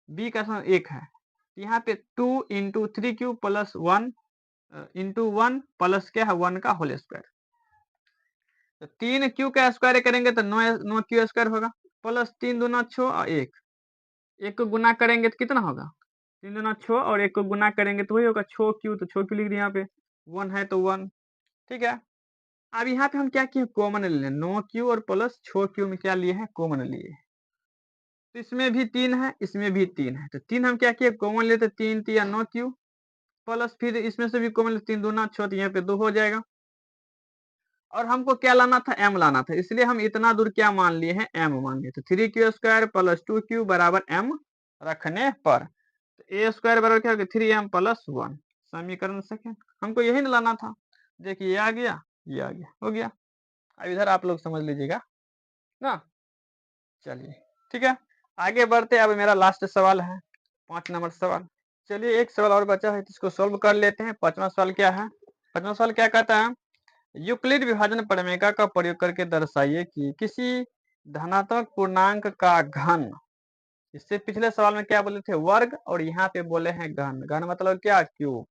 b का स्थान 1 है। यहाँ पे 2 इंटू 3q+1 इंटू 1 प्लस क्या है 1 का होल स्क्वायर, तो 3q का स्क्वायर करेंगे तो 9q² होगा, प्लस 3 दूना 6 और 1 को गुना करेंगे तो कितना होगा, 3 दूना 6 और 1 को गुना करेंगे तो वही होगा 6q, तो 6q लिख दिया, यहाँ पे 1 है तो 1, ठीक है। अब यहाँ पे हम क्या किए, कॉमन ले लें, 9q और प्लस 6q में क्या लिए हैं, कॉमन लिए। तो इसमें भी 3 है, इसमें भी 3 है, तो 3 हम क्या किए, कॉमन लेते, 3 या 9q प्लस फिर इसमें से भी कॉमन 3 दूना 6, तो यहाँ पे 2 हो जाएगा। और हमको क्या लाना था, m लाना था, इसलिए हम इतना दूर क्या मान लिए हैं, m मान लिए। तो 3q² प्लस 2q बराबर m रखने पर, तो a² बराबर क्या होगा 3m+1, समीकरण सेकंड, हमको यही ना लाना था। देखिए ये आ गया, ये आ गया, हो गया। अब इधर आप लोग समझ लीजिएगा ना। चलिए ठीक है, आगे बढ़ते। अब मेरा लास्ट सवाल है, 5 नंबर सवाल। चलिए एक सवाल और बचा है, इसको सॉल्व कर लेते हैं। 5वां सवाल क्या है? 5वां सवाल क्या कहता है? यूक्लिड विभाजन प्रमेय का प्रयोग करके दर्शाइए कि किसी धनात्मक पूर्णांक का घन, इससे पिछले सवाल में क्या बोले थे? वर्ग, और यहाँ पे बोले हैं घन। घन मतलब क्या? क्यूब।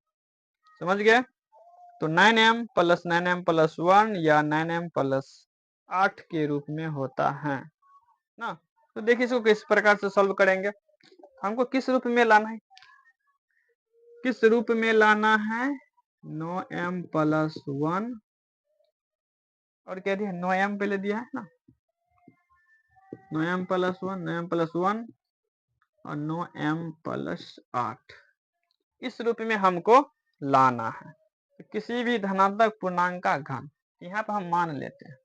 समझ गए? तो 9m प्लस 9m प्लस 1 या 9m प्लस 8 के रूप में होता है ना। तो देखिए इसको किस प्रकार से सॉल्व करेंगे। हमको किस रूप में लाना है? किस रूप में लाना है? 9m प्लस 1 और क्या दिया? 9m पहले दिया है ना, 9m प्लस 1, 9m प्लस 1 और 9m प्लस 8, इस रूप में हमको लाना है। तो किसी भी धनात्मक पूर्णांक का घन, यहाँ पर हम मान लेते हैं,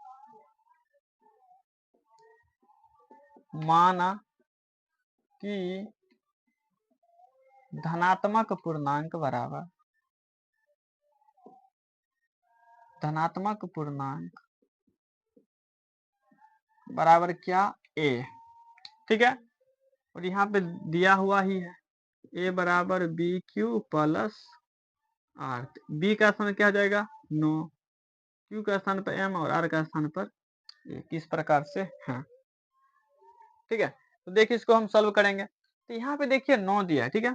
माना कि धनात्मक पूर्णांक बराबर, धनात्मक पूर्णांक बराबर क्या? a। ठीक है, और यहाँ पे दिया हुआ ही है a बराबर B Q plus R. B का स्थान क्या हो जाएगा? 9, क्यू का स्थान पर m और r का स्थान पर a, किस प्रकार से है। ठीक है, तो देखिए इसको हम सॉल्व करेंगे। तो यहाँ पे देखिए 9 दिया है। ठीक है,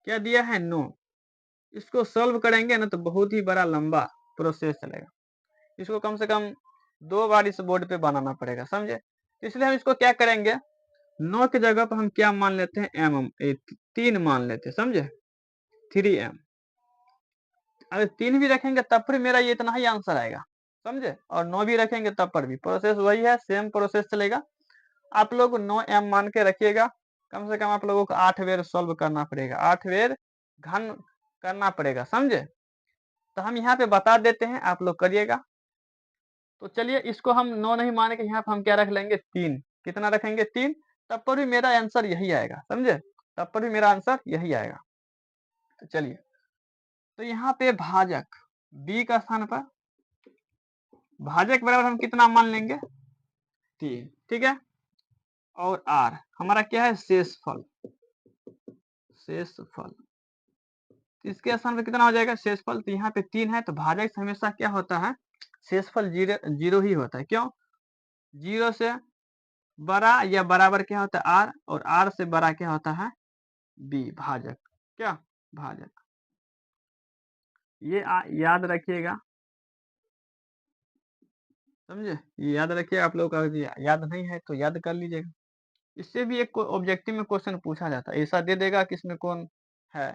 क्या दिया है? 9। इसको सॉल्व करेंगे ना तो बहुत ही बड़ा लंबा प्रोसेस चलेगा। इसको कम से कम 2 बार इस बोर्ड पे बनाना पड़ेगा, समझे। तो इसलिए हम इसको क्या करेंगे, 9 की जगह पर हम क्या मान लेते हैं? एम, 3 मान लेते हैं, समझे, 3m। अगर 3 भी रखेंगे तब फिर मेरा ये इतना ही आंसर आएगा, समझे। और 9 भी रखेंगे तब पर भी प्रोसेस वही है, सेम प्रोसेस चलेगा। आप लोग 9m मान के रखिएगा। कम से कम आप लोगों को 8 बेर सॉल्व करना पड़ेगा, 8 बेर घन करना पड़ेगा, समझे। तो हम यहाँ पे बता देते हैं, आप लोग करिएगा। तो चलिए इसको हम 9 नहीं मान के यहाँ पे हम क्या रख लेंगे? 3। कितना रखेंगे? 3। तब पर भी मेरा आंसर यही आएगा, समझे, तब पर भी मेरा आंसर यही आएगा। तो चलिए, तो यहाँ पे भाजक b का स्थान पर भाजक बराबर हम कितना मान लेंगे? 3। ठीक है, और r हमारा क्या है? शेषफल। शेषफल इसके स्थान पे कितना हो जाएगा? शेषफल। तो यहाँ पे 3 है, तो भाजक से हमेशा क्या होता है? शेषफल 0 ही होता है। क्यों? 0 से बड़ा या बराबर क्या होता है? r, और r से बड़ा क्या होता है? b। भाजक क्या? भाजक। ये याद रखिएगा, समझे, ये याद रखिए। आप लोग का याद नहीं है तो याद कर लीजिएगा। इससे भी एक ऑब्जेक्टिव में क्वेश्चन पूछा जाता है, ऐसा दे देगा कि इसमें कौन है,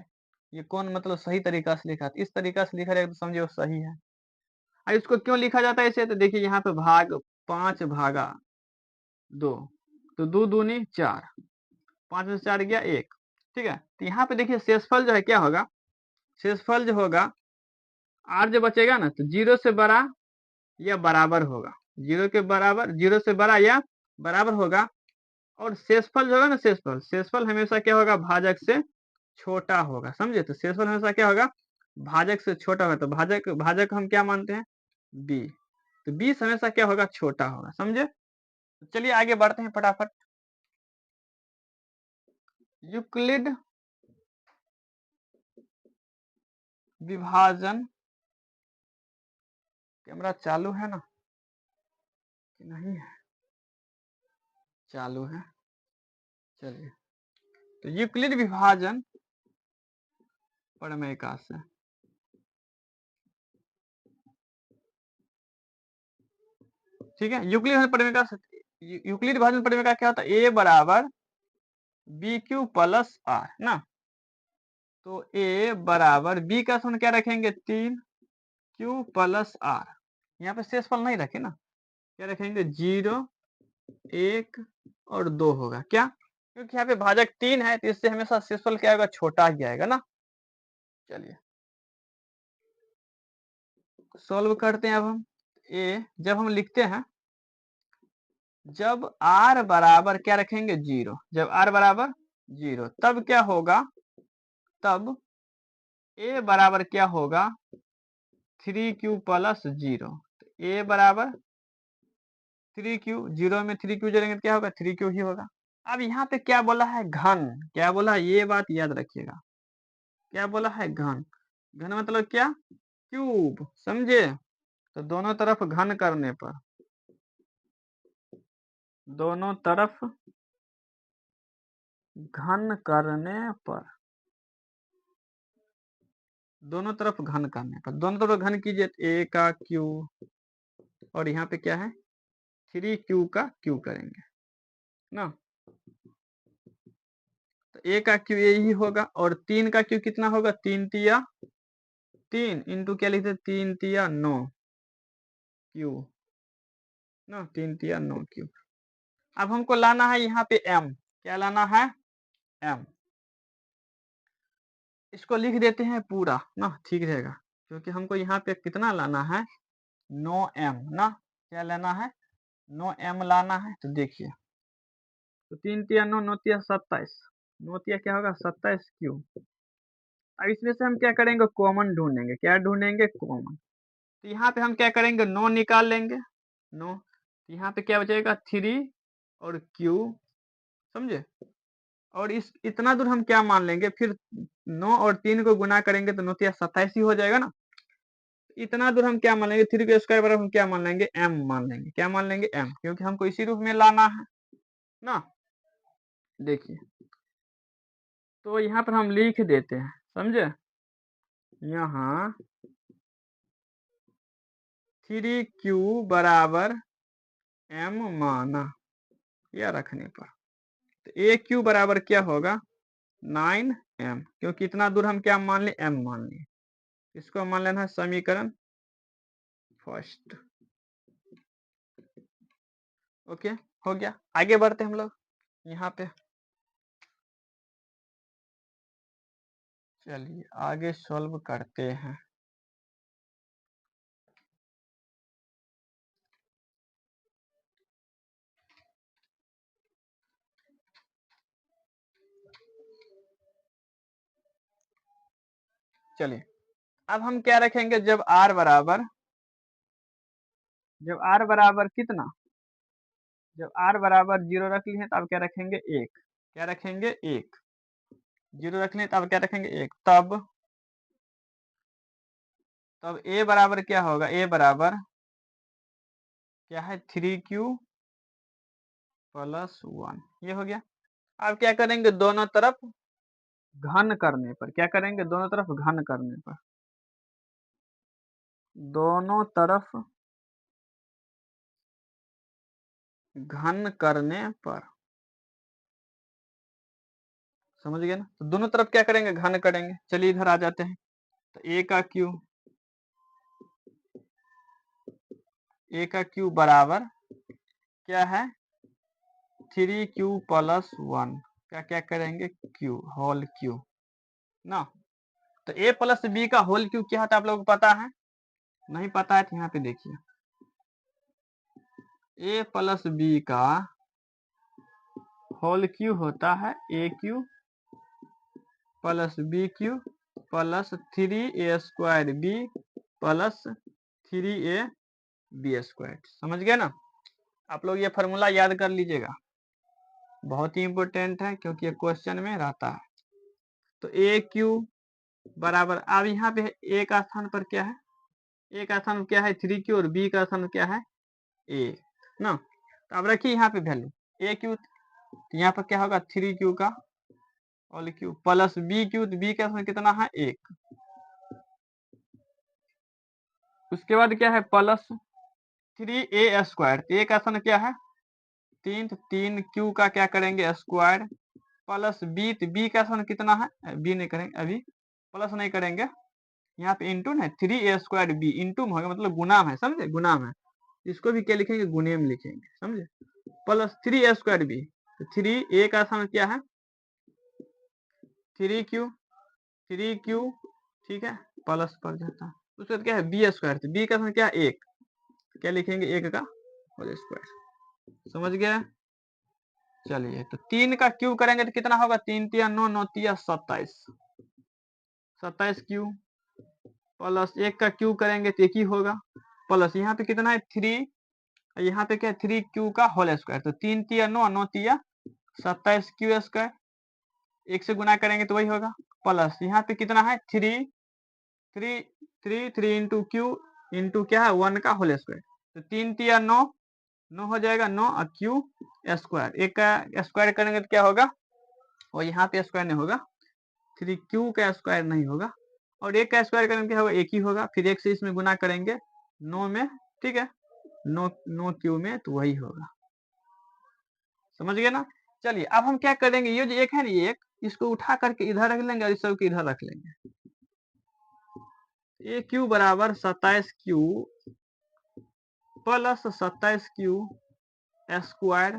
ये कौन मतलब सही तरीका से लिखा है। इस तरीका से लिखा रहेगा तो समझे वो सही है। और इसको क्यों लिखा जाता है ऐसे? तो देखिए यहाँ पे भाग 5 भागा 2, तो 2 दूनी 4, 5 में से 4 गया 1। ठीक है, तो यहाँ पे देखिए शेषफल जो है क्या होगा? शेषफल जो होगा, r जो बचेगा ना, तो 0 से बड़ा या बराबर होगा, 0 के बराबर, 0 से बड़ा या बराबर होगा। और शेषफल जो होगा ना, शेषफल, शेषफल हमेशा क्या होगा? भाजक से छोटा होगा, समझे। तो शेषफल हमेशा क्या होगा? भाजक से छोटा होगा। तो भाजक भाजक हम क्या मानते हैं? 20। तो 20 हमेशा क्या होगा? छोटा होगा, समझे। तो चलिए आगे बढ़ते हैं फटाफट। यूक्लिड विभाजन, कैमरा चालू है ना कि नहीं है? चालू है। चलिए, तो यूक्लिड विभाजन प्रमेय का से ठीक है, यूक्लिड प्रमेय का, यूक्लिड विभाजन प्रमेय का क्या होता है? a बराबर बी क्यू प्लस आर ना। तो a बराबर b का मान क्या रखेंगे? 3 क्यू प्लस आर। यहाँ पे शेषफल नहीं रखे ना, क्या रखेंगे? 0, 1 और 2 होगा। क्या? क्योंकि यहाँ पे भाजक 3 है, तो इससे हमेशा शेषफल क्या होगा? छोटा ही आएगा ना। चलिए सॉल्व करते हैं। अब हम जब हम लिखते हैं, जब r बराबर क्या रखेंगे? 0। जब r बराबर 0 तब क्या होगा? तब ए बराबर क्या होगा 3q प्लस 0। ए बराबर 3q, 0 में 3q जोड़ेंगे तो क्या होगा 3q ही होगा। अब यहाँ पे क्या बोला है घन, क्या बोला है ये बात याद रखिएगा, क्या बोला है घन। घन मतलब क्या क्यूब, समझे। तो दोनों तरफ घन करने पर, दोनों तरफ घन करने पर, दोनों तरफ घन करने पर, दोनों तरफ घन कीजिए तो ए का क्यू और यहाँ पे क्या है 3q का क्यू करेंगे ना। तो ए का क्यू यही होगा और 3 का क्यू कितना होगा 3 तिया 3 इंटू क्या लिखते 3 तिया 9 क्यू ना, 3 तिया 9 क्यू। अब हमको लाना है यहाँ पे m, क्या लाना है m। इसको लिख देते हैं पूरा ना, ठीक रहेगा, क्योंकि हमको यहाँ पे कितना लाना है 9m ना, क्या लेना है 9m लाना है। तो देखिए, तो 3 तिया 9, 9 तिया 27, 9 तिया क्या होगा 27 क्यू। अब इसमें से हम क्या करेंगे कॉमन ढूंढेंगे, क्या ढूंढेंगे कॉमन। तो यहाँ पे हम क्या करेंगे 9 निकाल लेंगे 9, यहाँ पे क्या बचेगा 3 और q, समझे। और इस इतना दूर हम क्या मान लेंगे फिर 9 और 3 को गुना करेंगे तो 9 तिया 27 ही हो जाएगा ना। इतना दूर हम क्या मान लेंगे 3 के स्क्वायर बराबर हम क्या मान लेंगे m मान लेंगे, क्या मान लेंगे m, क्योंकि हमको इसी रूप में लाना है ना। देखिए तो यहाँ पर हम लिख देते हैं, समझे। यहाँ 3q बराबर m माना, या रखने पर तो ए क्यू बराबर क्या होगा 9m, क्योंकि इतना दूर हम क्या मान ले m मान लिए। इसको मान लेना है समीकरण फर्स्ट। ओके, हो गया। आगे बढ़ते हम लोग यहाँ पे, चलिए आगे सॉल्व करते हैं। चलिए अब हम क्या रखेंगे जब r बराबर, जब r बराबर कितना, जब r बराबर 0 रख लिए हैं तो अब क्या रखेंगे 1, क्या रखेंगे 1, 0 रख लें तो अब क्या रखेंगे 1। तब a बराबर क्या होगा, a बराबर क्या है 3q प्लस 1, ये हो गया। अब क्या करेंगे दोनों तरफ घन करने पर, क्या करेंगे दोनों तरफ घन करने पर, दोनों तरफ घन करने पर, समझ गए ना। तो दोनों तरफ क्या करेंगे घन करेंगे। चलिए इधर आ जाते हैं, तो a का क्यू बराबर क्या है 3q प्लस 1, क्या क्या करेंगे q होल क्यू ना। तो a प्लस बी का होल क्यू क्या होता है आप लोगों को पता है, नहीं पता है तो यहाँ पे देखिए a प्लस बी का होल क्यू होता है A cube plus B Q plus 3a² B plus 3a b²। समझ गए ना। आप लोग ये फॉर्मूला याद कर लीजिएगा, बहुत ही इंपॉर्टेंट है क्योंकि ये क्वेश्चन में रहता है। तो ए क्यू बराबर, अब यहाँ पे ए का स्थान पर क्या है, ए का स्थान क्या है 3q और बी का स्थान क्या है ए ना। तो अब रखिए यहाँ पे वैल्यू ए क्यू, तो यहाँ पर क्या होगा 3q का whole cube plus B cube, तो बी का स्थान कितना है 1। उसके बाद क्या है प्लस 3a², ए का स्थान क्या है 3, तो 3q का क्या करेंगे स्क्वायर प्लस बी, तो बी का स्थान कितना है, बी नहीं करेंगे अभी, प्लस नहीं करेंगे, यहाँ पे इंटू है 3a² बी, इंटू में होगा मतलब गुनाम है, समझे गुनाम है। इसको भी क्या लिखेंगे गुने में लिखेंगे, समझे। प्लस 3a² बी, तो 3a का स्थान क्या है 3q, 3q ठीक है प्लस पर जाता है। उसके बाद क्या है b², तो b का स्थान क्या है 1, क्या लिखेंगे 1 का होल स्क्वायर। समझ गया। चलिए तो 3 का क्यूब करेंगे तो कितना होगा 3 तिया 9, 9 तिया 27, 27 क्यू प्लस 1 का क्यू करेंगे तो 1 ही होगा, प्लस यहाँ पे कितना है 3, यहाँ पे क्या है 3 क्यू का होल स्क्वायर, तो 3 तिया 9, 9 तिया 27 क्यू स्क्वायर, 1 से गुना करेंगे तो वही होगा, प्लस यहाँ पे कितना है 3, 3 इंटू क्यू इंटू क्या है 1 का होल स्क्वायर, तो 3 तिया 9, 9 हो जाएगा 9 और क्यू स्क्वायर, 1 का स्क्वायर करेंगे तो क्या होगा, और यहाँ पे स्क्वायर नहीं होगा, 3 क्यू का स्क्वायर नहीं होगा, और 1 का स्क्वायर करेंगे क्या होगा 1 ही होगा, फिर 1 से इसमें गुना करेंगे 9 में, ठीक है, 9 क्यू में तो वही होगा, समझ गए ना। चलिए अब हम क्या करेंगे, ये जो एक है ना ये एक, इसको उठा करके इधर रख लेंगे और इस सब को इधर रख लेंगे, ए क्यू बराबर 27 Q plus 27 Q square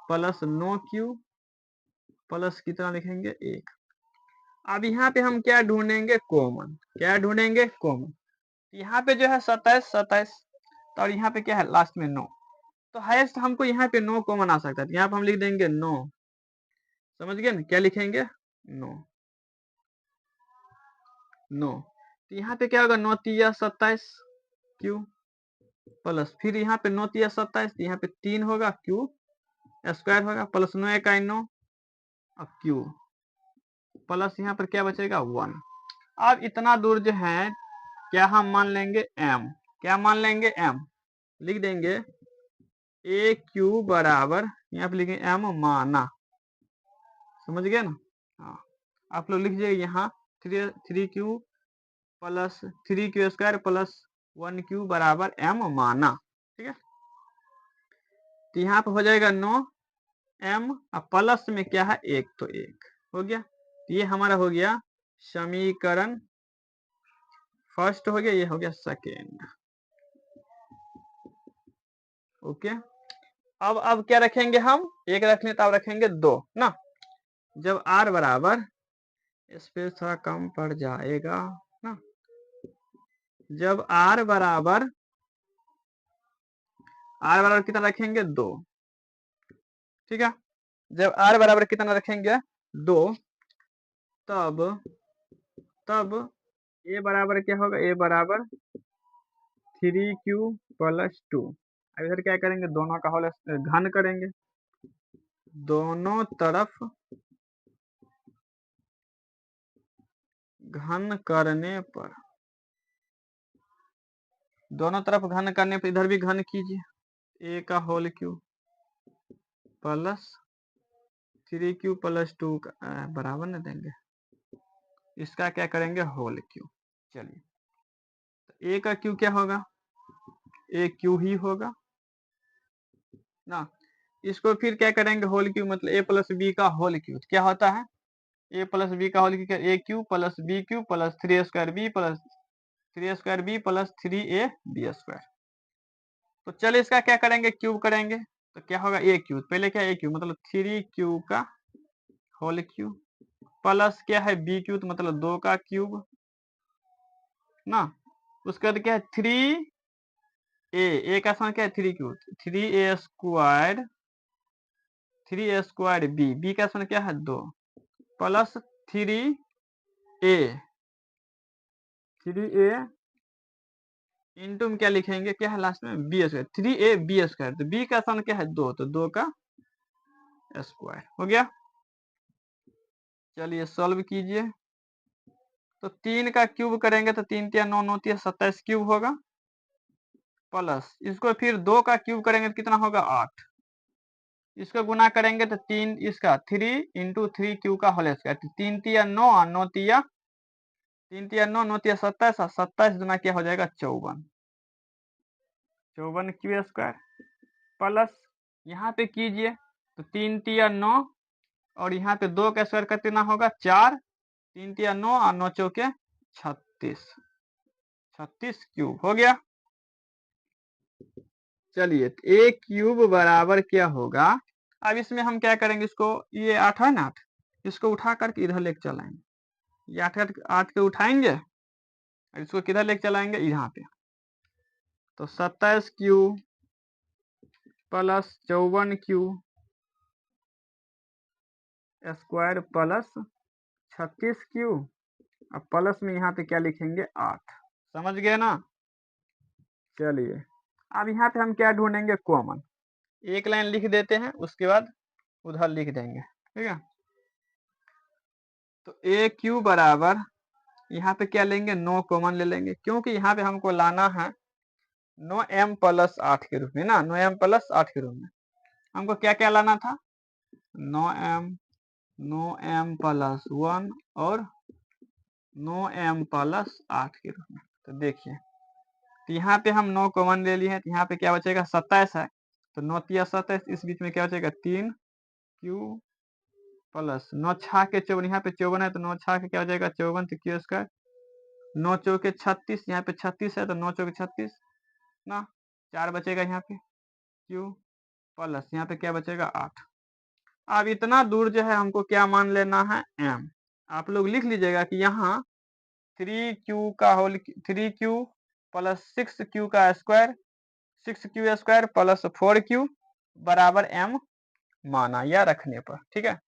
plus 9 Q plus कितना लिखेंगे 1। अब यहाँ पे हम क्या ढूंढेंगे कॉमन, क्या ढूंढेंगे कॉमन, यहाँ पे जो है 27 27, और यहाँ पे क्या है लास्ट में 9, तो हाईएस्ट हमको यहाँ पे 9 कॉमन आ सकता है, तो यहाँ पे हम लिख देंगे 9, समझ गए ना, क्या लिखेंगे 9, 9, तो यहाँ पे क्या होगा 9 तिया 27 क्यू प्लस फिर यहाँ पे 9 तिया 27, यहाँ पे 3 होगा क्यू स्क्वायर होगा प्लस 9 इकाई 9 और क्यू प्लस यहाँ पर क्या बचेगा 1। अब इतना दूर जो है क्या हम मान लेंगे m, क्या मान लेंगे m, लिख देंगे ए क्यू बराबर यहाँ पे लिखेंगे m माना, समझ गए ना। हाँ आप लोग लिख दीजिए यहाँ 3 Q plus 3 Q square plus 1 Q बराबर m माना, ठीक है, तो यहाँ पे हो जाएगा 9 m और प्लस में क्या है 1, तो 1 हो गया, तो ये हमारा हो गया समीकरण फर्स्ट, हो गया ये हो गया सेकेंड, ओके। अब क्या रखेंगे हम, एक रख लें तो अब रखेंगे 2 ना, जब r बराबर, इस पे थोड़ा कम पड़ जाएगा ना, जब r बराबर कितना रखेंगे 2, ठीक है, जब r बराबर कितना रखेंगे 2, तब तब a बराबर क्या होगा, a बराबर 3q प्लस 2, अब इधर क्या करेंगे दोनों का होल घन करेंगे, दोनों तरफ घन करने पर, दोनों तरफ घन करने पर इधर भी घन कीजिए, a का whole cube plus 3q plus 2 बराबर न देंगे, इसका क्या करेंगे होल क्यूब, चलिए तो a का क्यू क्या होगा, a क्यू ही होगा ना, इसको फिर क्या करेंगे होल क्यूब, मतलब a प्लस बी का होल क्यूब क्या होता है, a प्लस बी का whole cube a cube plus B Q plus 3 plus 3a B square, तो चलिए इसका क्या करेंगे क्यूब करेंगे, तो क्या होगा a क्यूब, पहले क्या a क्यूब मतलब 3q का होल क्यूब प्लस क्या है बी क्यूब मतलब 2 का क्यूब ना, उसके बाद क्या है 3a का स्थान क्या है 3 cube, 3a square, 3a square B का स्थान क्या है 2 प्लस 3a इंटू में क्या लिखेंगे, क्या है लास्ट में बी स्क्वायर, 3ab स्क्वायर, तो बी का स्थान क्या है 2, तो 2 का स्क्वायर हो गया। चलिए सॉल्व कीजिए, तो 3 का क्यूब करेंगे तो 3 तिया 9, 9 तिया 27 क्यूब होगा प्लस इसको फिर 2 का क्यूब करेंगे तो कितना होगा 8, इसको गुना करेंगे तो 3 इसका 3 इंटू 3 क्यू का होल स्क्वायर, 3 तिया 9 और 9 तिया 3 तिया 9, 9 तिया 27 और 27 गुना क्या हो जाएगा 54, 54 क्यू स्क्वायर प्लस यहाँ पे कीजिए तो 3 तिया 9 और यहाँ पे 2 का स्क्वायर कितना होगा 4, 3 तिया 9 और 9 चौके 36, 36 क्यूब हो गया। चलिए a क्यूब बराबर क्या होगा, अब इसमें हम क्या करेंगे, इसको ये 8 है ना 8, इसको उठा करके इधर लेके चलाएंगे, ये 8 के उठाएंगे और इसको किधर लेके चलाएंगे यहाँ पे, तो 27 Q plus 54 Q square plus 36 Q अब प्लस में यहाँ पे क्या लिखेंगे 8, समझ गए ना। चलिए अब यहाँ पे हम क्या ढूंढेंगे कॉमन, एक लाइन लिख देते हैं उसके बाद उधर लिख देंगे, ठीक है। तो ए क्यू बराबर यहाँ पे क्या लेंगे 9 कॉमन ले लेंगे, क्योंकि यहाँ पे हमको लाना है 9m प्लस 8 के रूप में ना, 9m प्लस 8 के रूप में हमको क्या क्या लाना था 9m प्लस 1 और 9m प्लस 8 के रूप में। तो देखिए तो यहाँ पे हम 9 कॉमन ले लिए हैं, तो यहाँ पे क्या बचेगा 27 है, तो 9 तिया 27, इस बीच में क्या बचेगा 3q प्लस 9 छा के 54, यहाँ पे 54 है तो 9 छा के क्या हो जाएगा 54, तो क्यू स्क्वायर 9 चौके 36, यहाँ पे 36 है तो 9 चौके 36 ना, 4 बचेगा यहाँ पे क्यू प्लस यहाँ पे क्या बचेगा 8। अब इतना दूर जो है हमको क्या मान लेना है m, आप लोग लिख लीजिएगा कि यहाँ 3q का होल 3q प्लस 6q का square 6q square plus 4q बराबर m माना या रखने पर, ठीक है।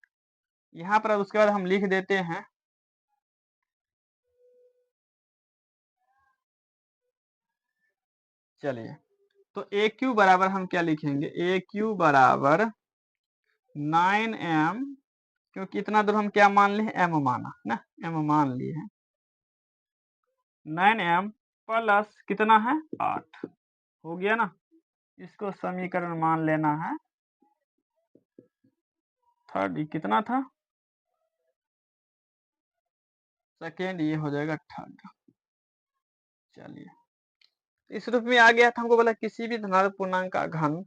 यहाँ पर उसके बाद हम लिख देते हैं चलिए तो ए क्यू बराबर हम क्या लिखेंगे ए क्यू बराबर 9m, क्योंकि इतना दूर हम क्या मान लिए m माना ना, m मान लिए हैं 9m प्लस कितना है 8 हो गया ना, इसको समीकरण मान लेना है थर्ड, कितना था सेकेंड, ये हो जाएगा थर्ड। चलिए इस रूप में आ गया था, हमको बोला किसी भी धनात्मक पूर्णांक का घन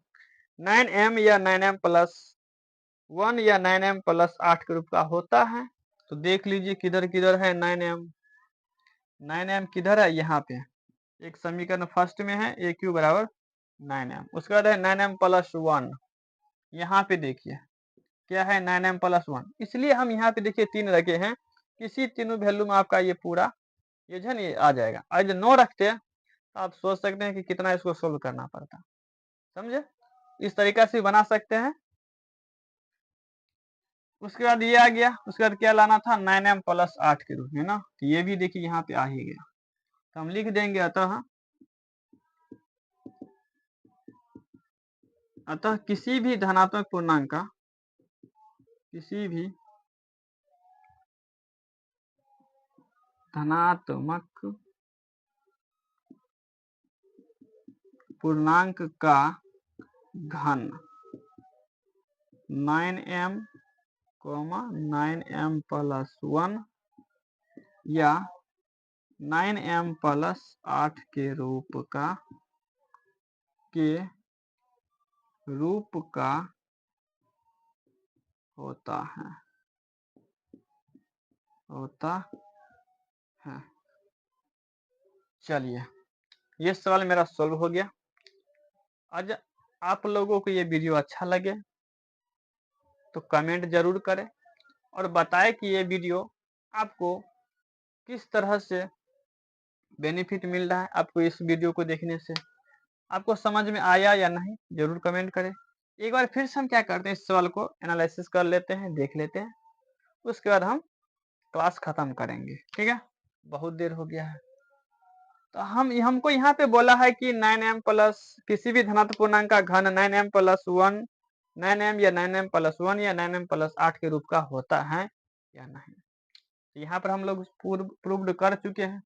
9m या 9m प्लस 1 या 9m प्लस 8 के रूप का होता है। तो देख लीजिए किधर किधर है 9m, 9m किधर है यहाँ पे, एक समीकरण फर्स्ट में है ए क्यू बराबर 9m, उसके बाद है 9m प्लस 1, यहाँ पे देखिए क्या है 9m प्लस 1, इसलिए हम यहाँ पे देखिए 3 रखे हैं, किसी तीनों वैल्यू में आपका ये पूरा ये जो है ये आ जाएगा। आज 9 रखते हैं तो आप सोच सकते हैं कि कितना इसको सोल्व करना पड़ता, समझे, इस तरीका से बना सकते हैं। उसके बाद ये आ गया, उसके बाद क्या लाना था 9m प्लस 8 के रूप में ना, तो ये भी देखिए यहाँ पे आ ही गया, तो हम लिख देंगे अतः किसी भी धनात्मक पूर्णांक का किसी भी धनात्मक पूर्णांक का घन 9m 9m प्लस 1 या 9m प्लस 8 के रूप का होता है। चलिए ये सवाल मेरा सॉल्व हो गया। आज आप लोगों को ये वीडियो अच्छा लगे तो कमेंट जरूर करें और बताएं कि ये वीडियो आपको किस तरह से बेनिफिट मिल रहा है, आपको इस वीडियो को देखने से आपको समझ में आया या नहीं, जरूर कमेंट करें। एक बार फिर से हम क्या करते हैं इस सवाल को एनालिसिस कर लेते हैं, देख लेते हैं, उसके बाद हम क्लास खत्म करेंगे, ठीक है, बहुत देर हो गया है। तो हमको यहाँ पे बोला है कि 9m प्लस किसी भी धनात्मक पूर्णांक का घन 9m प्लस 1 9m या 9m प्लस 1 या 9m प्लस 8 के रूप का होता है या नहीं। तो यहाँ पर हम लोग प्रूव्ड कर चुके हैं।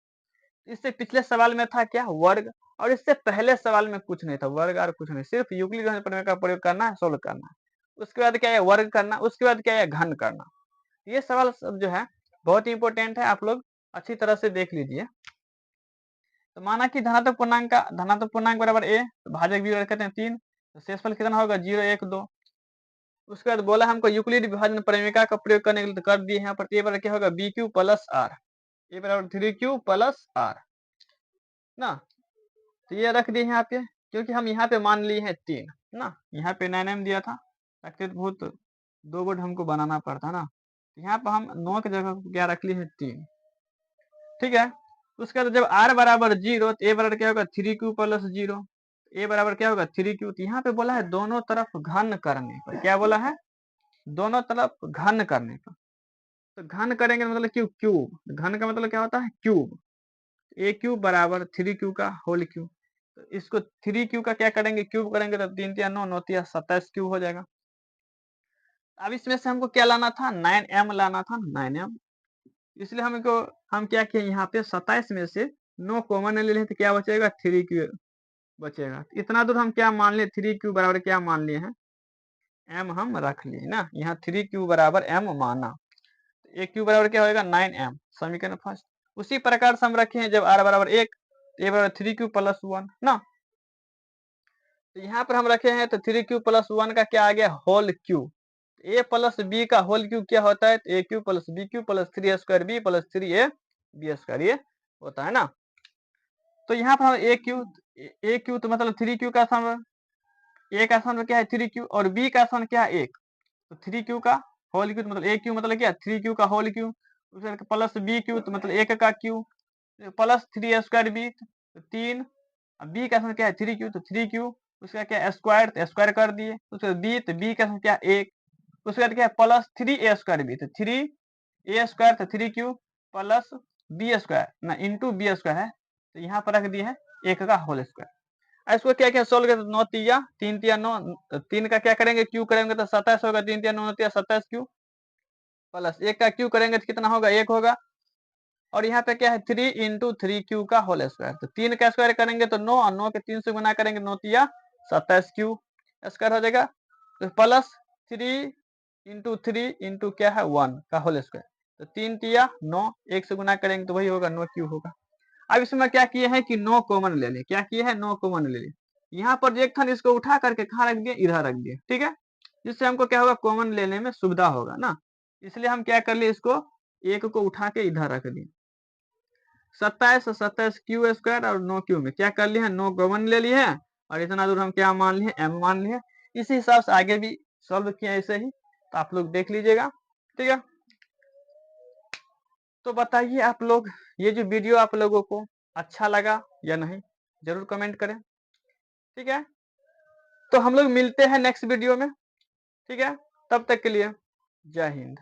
इससे पिछले सवाल में था क्या वर्ग, और इससे पहले सवाल में कुछ नहीं था वर्ग और कुछ नहीं, सिर्फ यूक्लिड गणित प्रमेय का प्रयोग करना है, सोल्व करना है, उसके बाद क्या है वर्ग करना, उसके बाद क्या है घन करना। ये सवाल सब जो है बहुत इंपॉर्टेंट है, आप लोग अच्छी तरह से देख लीजिए। तो माना कि धनात्मक पूर्णांक बराबर a, तो भाजक भी कहते हैं 3, तो शेषफल कितना होगा 0 1 2। उसके बाद बोला हमको यूक्लिड विभाजन प्रमेय का प्रयोग करने के लिए, तो कर दिए यहाँ पर a बराबर क्या होगा bq प्लस r, a बराबर 3q प्लस r ना, तो ये रख दिए यहाँ पे, क्योंकि हम यहाँ पे मान लिए हैं 3 ना, यहाँ पे 9m दिया था, रखते तो बहुत 2 बोर्ड हमको बनाना पड़ता ना, यहाँ पर हम 9 की जगह क्या रख लिए हैं 3, ठीक है। उसके बाद जब r बराबर 0 तो a बराबर क्या होगा 3q प्लस 0, a बराबर क्या होगा 3q। तो यहाँ पे बोला है दोनों तरफ घन करने पर, क्या बोला है दोनों तरफ घन करने पर, तो घन करेंगे तो मतलब क्यूब, घन का मतलब क्या होता है क्यूब, ए क्यूब बराबर 3 क्यू का होल क्यूब। तो इसको 3 क्यू का क्या करेंगे, क्यूब करेंगे तो 3 तिया 9, 9 तिया 27 क्यूब हो जाएगा। अब इसमें से हमको क्या लाना था, 9m लाना था, 9m। इसलिए हम क्या किए, यहाँ पे 27 में से 9 कॉमन ले लिए तो क्या बचेगा, 3 क्यू बचेगा। इतना दूर हम क्या मान लिए, 3 क्यू बराबर क्या मान लिए हैं, m हम रख लिए ना, यहाँ 3 क्यू बराबर m माना। ए क्यू बराबर क्या होगा, 9m, समीकरण फर्स्ट। उसी प्रकार से हम रखे हैं जब r बराबर 1, ए बराबर 3 क्यू प्लस 1 ना। तो यहाँ पर हम रखे हैं तो 3 क्यू प्लस 1 का क्या आ गया, whole cube. A plus B का होल क्यू क्या होता है, A cube plus B Q plus 3a² B plus 3a B, ये होता है ना। तो यहाँ पर हम ए क्यू तो मतलब 3 क्यू का स्थान, ए का स्थान क्या है 3 क्यू और बी का स्थान क्या है 1। तो 3 क्यू का होल क्यू मतलब ए क्यू मतलब क्या, 3 क्यू का whole cube, plus B cube तो मतलब 1 का क्यू, प्लस 3a² बी तो 3, बी का स्थान क्या है 3 क्यू तो 3 क्यू, उसका क्या स्क्वायर तो स्क्वायर कर दिए, उसका बी तो बी का स्थान क्या 1, उसके बाद क्या है प्लस 3a² बी तो 3a² तो 3 क्यू प्लस b² ना इंटू b² है, तो यहाँ पर रख दिए है 1 का होल स्क्वायर। इसको क्या क्या सोल्व करें, 9 तिया 3 तिया 9, 3 का क्या करेंगे क्यू करेंगे तो 27 होगा, 3 तिया 9 तिया 27 क्यू प्लस 1 का क्यू करेंगे तो कितना होगा 1 होगा। और यहाँ पे क्या है 3 इंटू 3 क्यू का होल स्क्वायर, तो 3 का स्क्वायर करेंगे तो 9 और 9 के 3 से गुना करेंगे 9 तिया 27 क्यू स्क्वायर हो जाएगा, तो प्लस 3 इंटू 3 इंटू क्या है 1 का होल स्क्वायर, तो 3 तिया 9, 1 से गुना करेंगे तो वही होगा 9 क्यू होगा। अब इसमें क्या किए हैं कि 9 कॉमन ले लिए, क्या किए हैं 9 कॉमन ले लिए। यहाँ पर जो एक था इसको उठा करके कहाँ रख दिए, इधर रख दिए, ठीक है। जिससे हमको क्या होगा कॉमन लेने में सुविधा होगा ना, इसलिए हम क्या कर लिए, इसको 1 को उठा के इधर रख दिए। 27 क्यू² और 9 क्यू में क्या कर लिए हैं 9 कॉमन ले लिए हैं, और इतना दूर हम क्या मान लिए m मान लिए। इसी हिसाब से आगे भी सॉल्व किया ऐसे ही, तो आप लोग देख लीजिएगा, ठीक है। तो बताइए आप लोग, ये जो वीडियो आप लोगों को अच्छा लगा या नहीं, जरूर कमेंट करें, ठीक है। तो हम लोग मिलते हैं नेक्स्ट वीडियो में, ठीक है। तब तक के लिए जय हिंद।